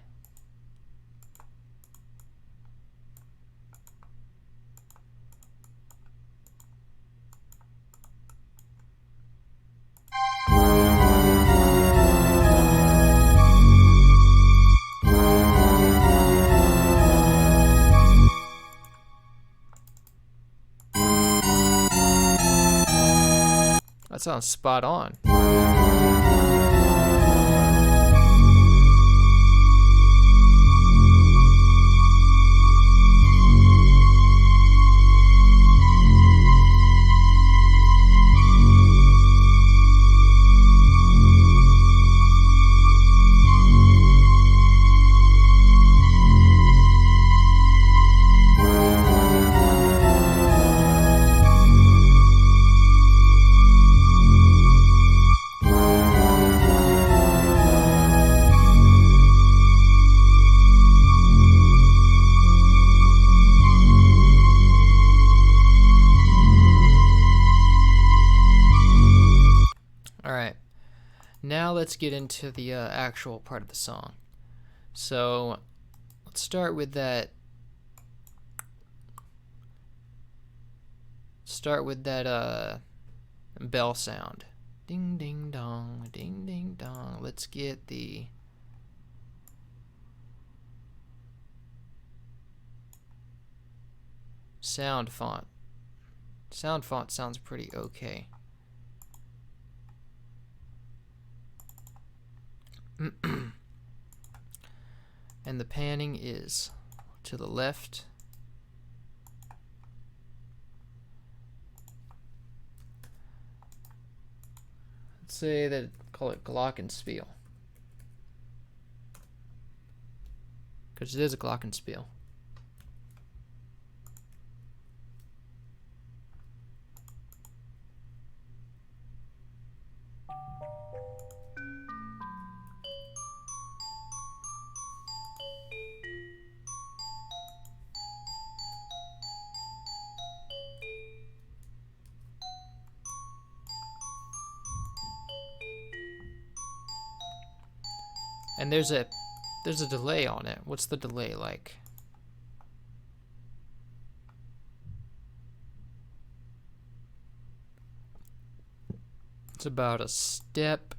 that sounds spot on. Alright, now let's get into the actual part of the song. So, let's start with that. Bell sound. Ding ding dong, ding ding dong. Let's get the sound font. Sound font sounds pretty okay. And the panning is to the left. Let's say that, call it glockenspiel, because it is a glockenspiel. And there's a delay on it. What's the delay like? It's about a step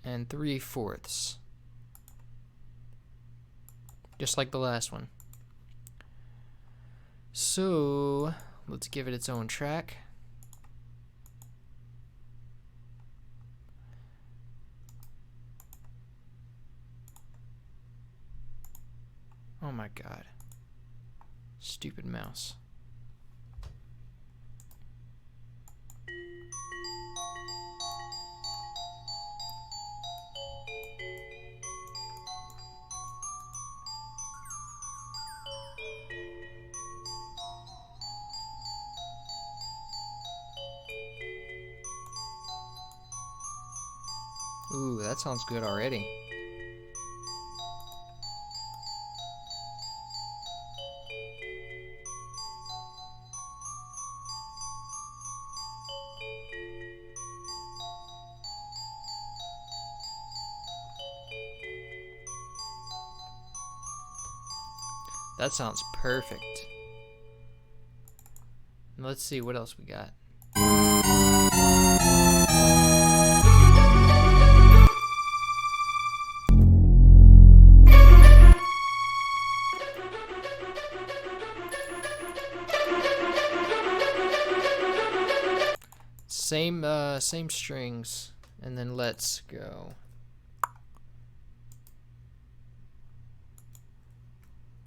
and 3/4, just like the last one. So let's give it its own track. Oh my god. Stupid mouse. Ooh, that sounds good already. That sounds perfect. Let's see what else we got. Same strings, and then let's go.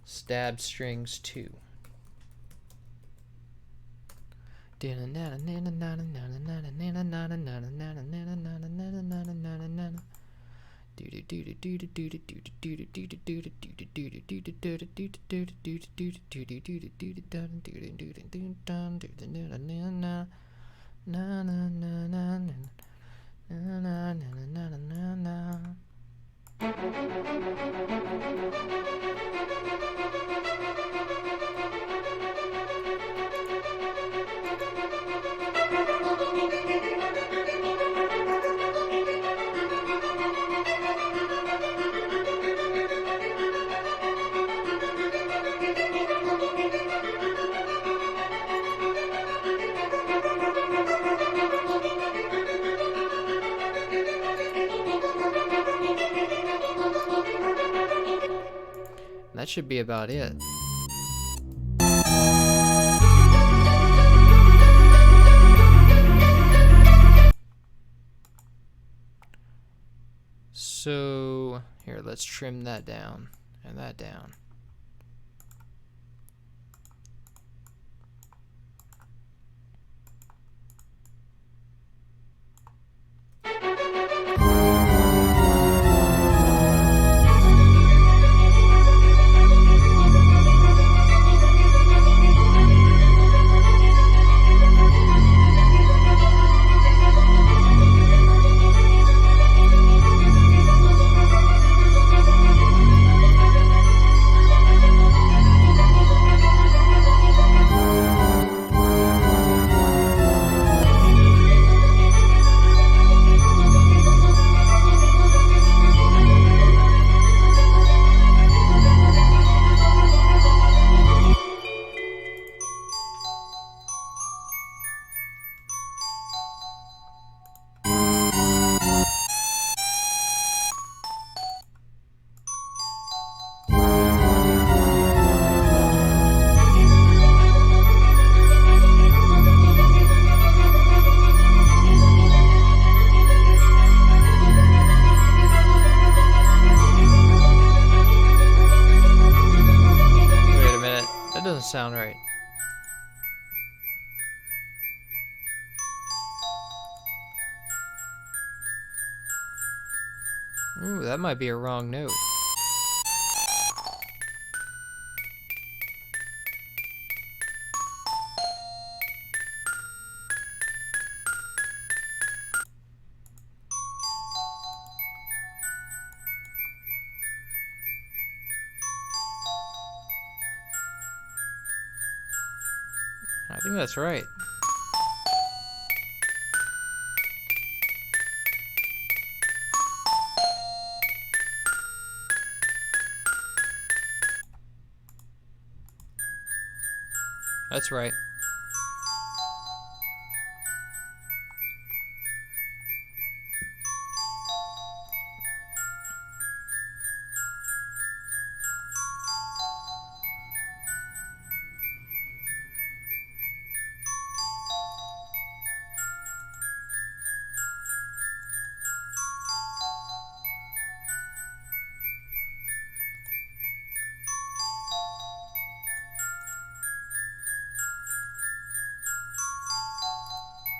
Stab strings 2. That should be about it. So here, let's trim that down and that down. Sound right. Ooh, that might be a wrong note. I think that's right. That's right.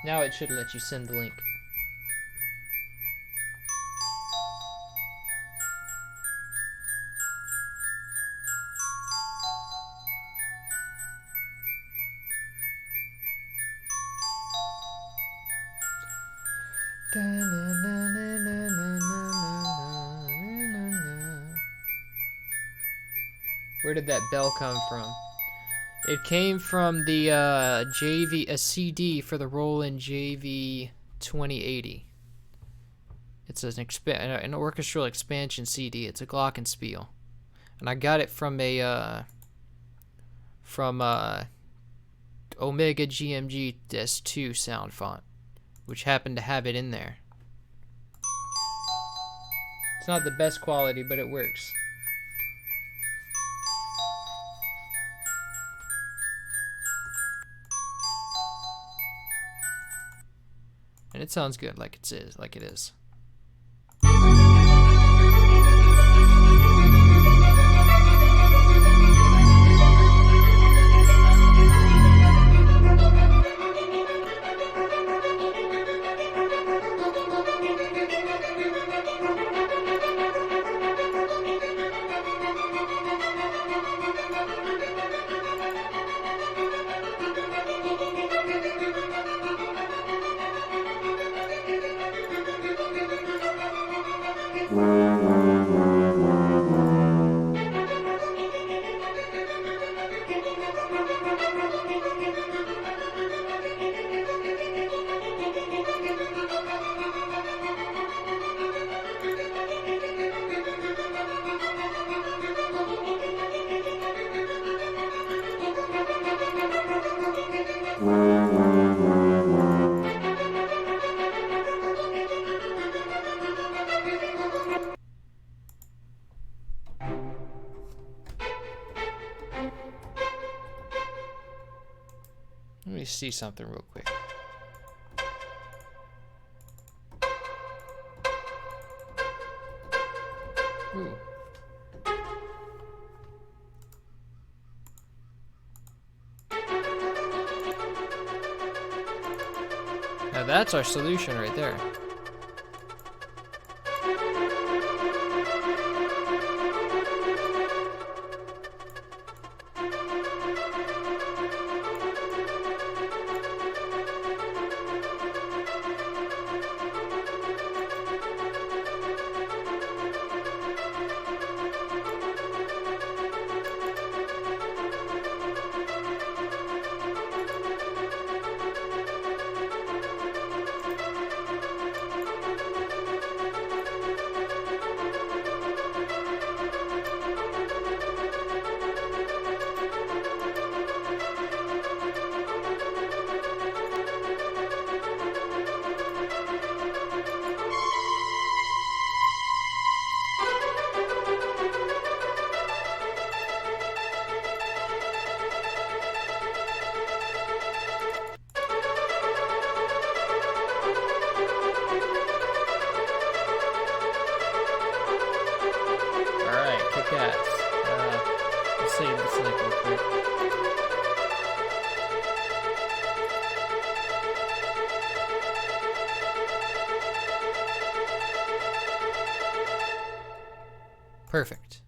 Now it should let you send the link. Where did that bell come from? It came from the a CD for the Roland JV 2080. It's an orchestral expansion CD. It's a glockenspiel, and I got it from Omega GMG S2 sound font, which happened to have it in there. It's not the best quality, but it works. And it sounds good, like it is. Let me see something real quick. Ooh. Now that's our solution right there. Let's save this link real quick. Perfect.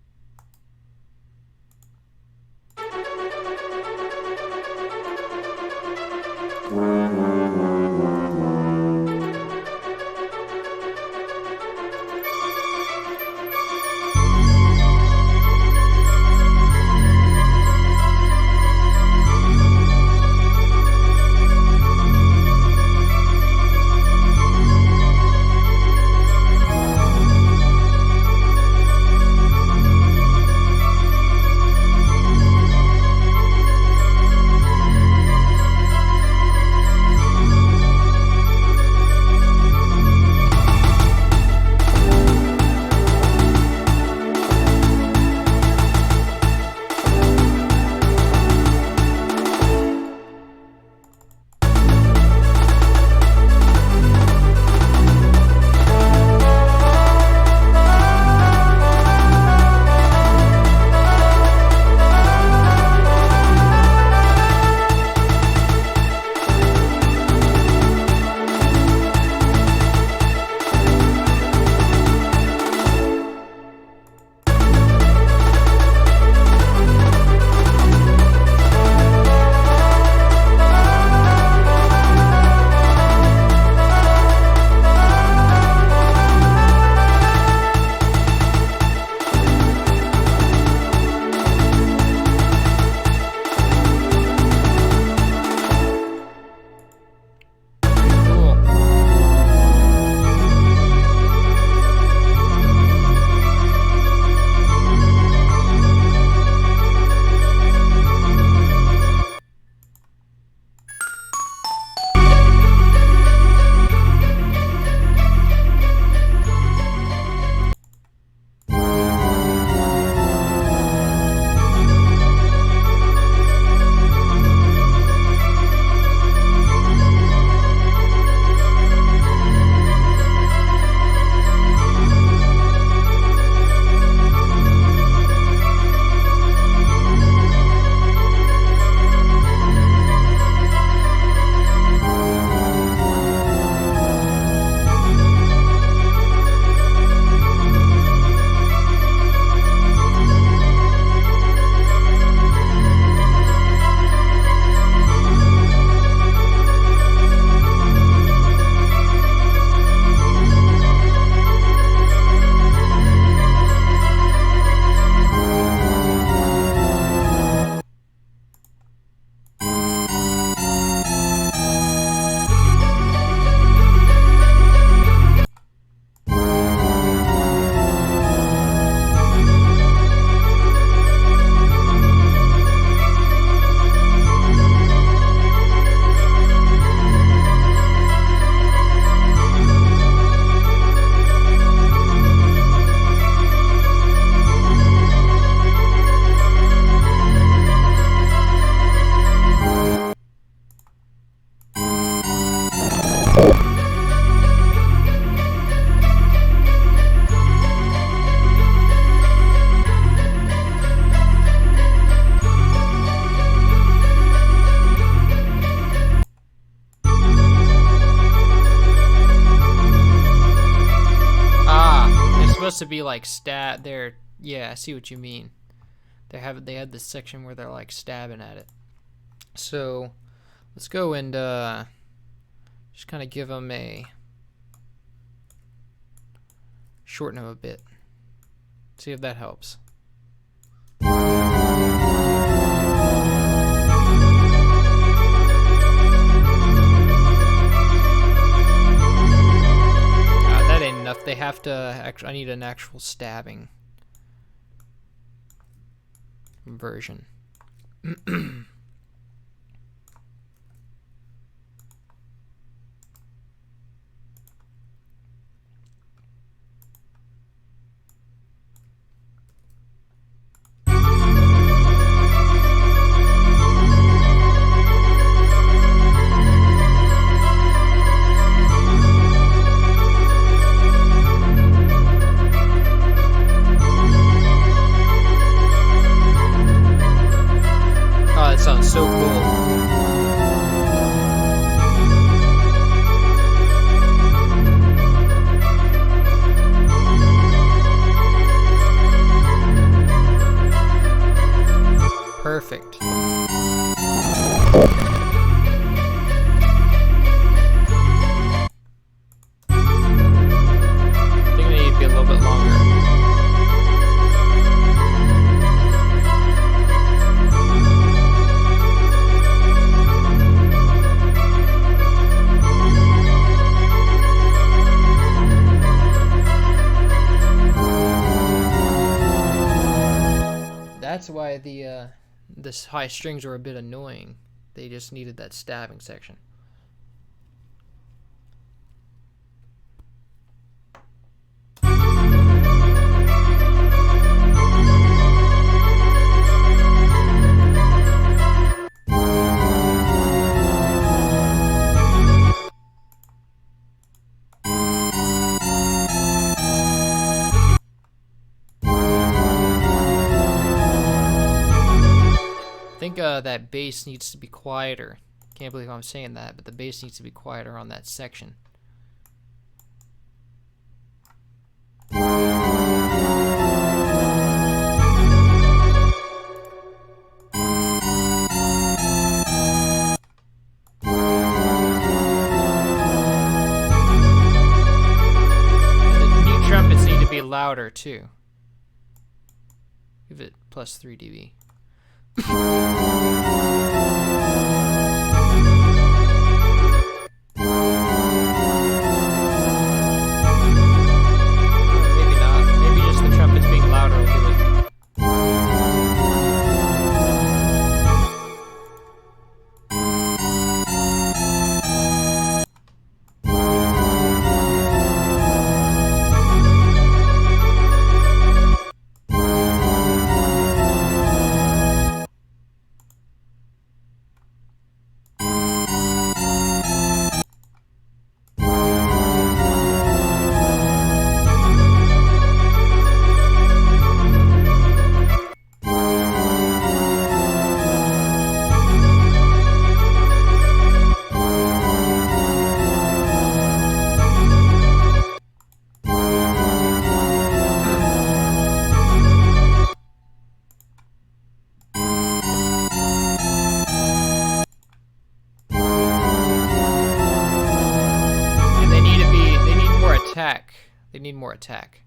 supposed to be like stab. They're yeah, I see what you mean. They had this section where they're like stabbing at it. So let's go and just kind of give them a shorten them a bit. See if that helps. That ain't enough. They have to I need an actual stabbing version. Sounds so cool. Perfect. I think I need to be a little bit longer. That's why this high strings were a bit annoying. They just needed that stabbing section. I think that bass needs to be quieter. Can't believe I'm saying that, but the bass needs to be quieter on that section. And the new trumpets need to be louder too. Give it plus 3 dB. Maybe not. Maybe just the trumpets being louder will do it. Attack. They need more attack.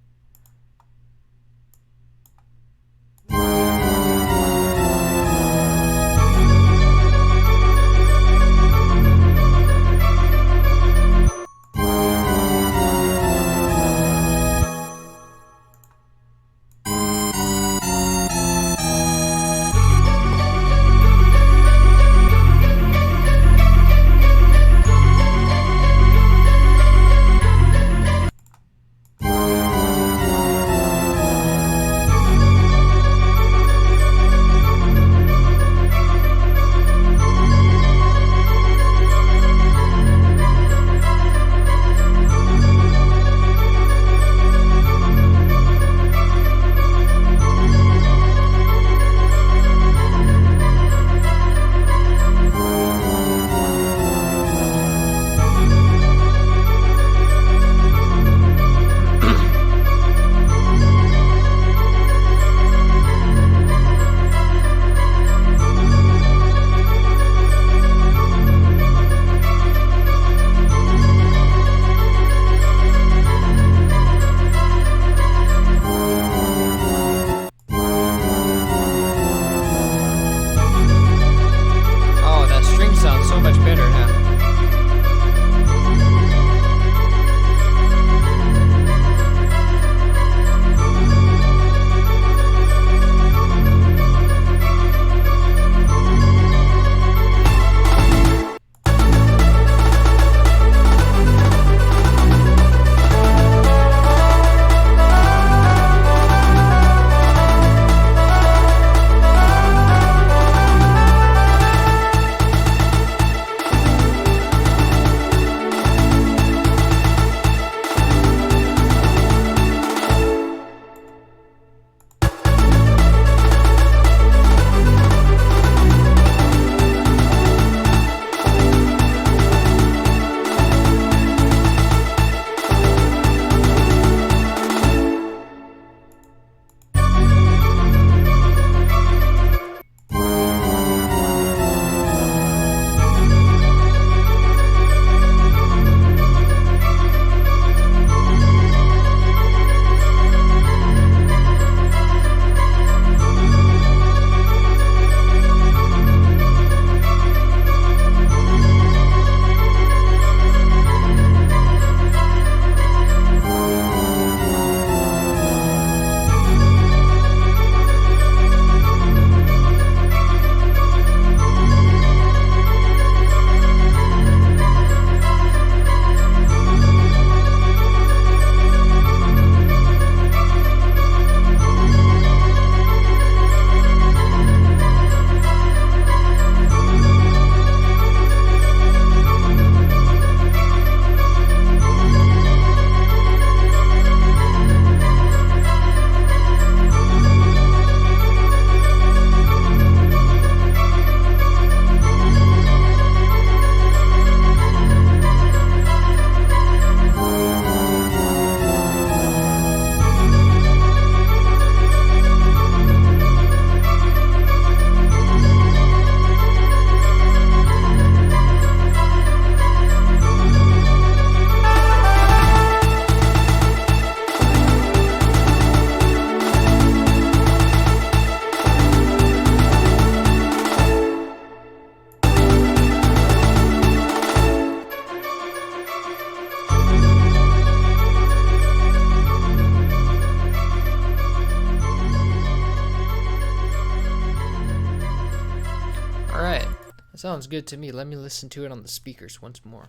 Sounds good to me. Let me listen to it on the speakers once more.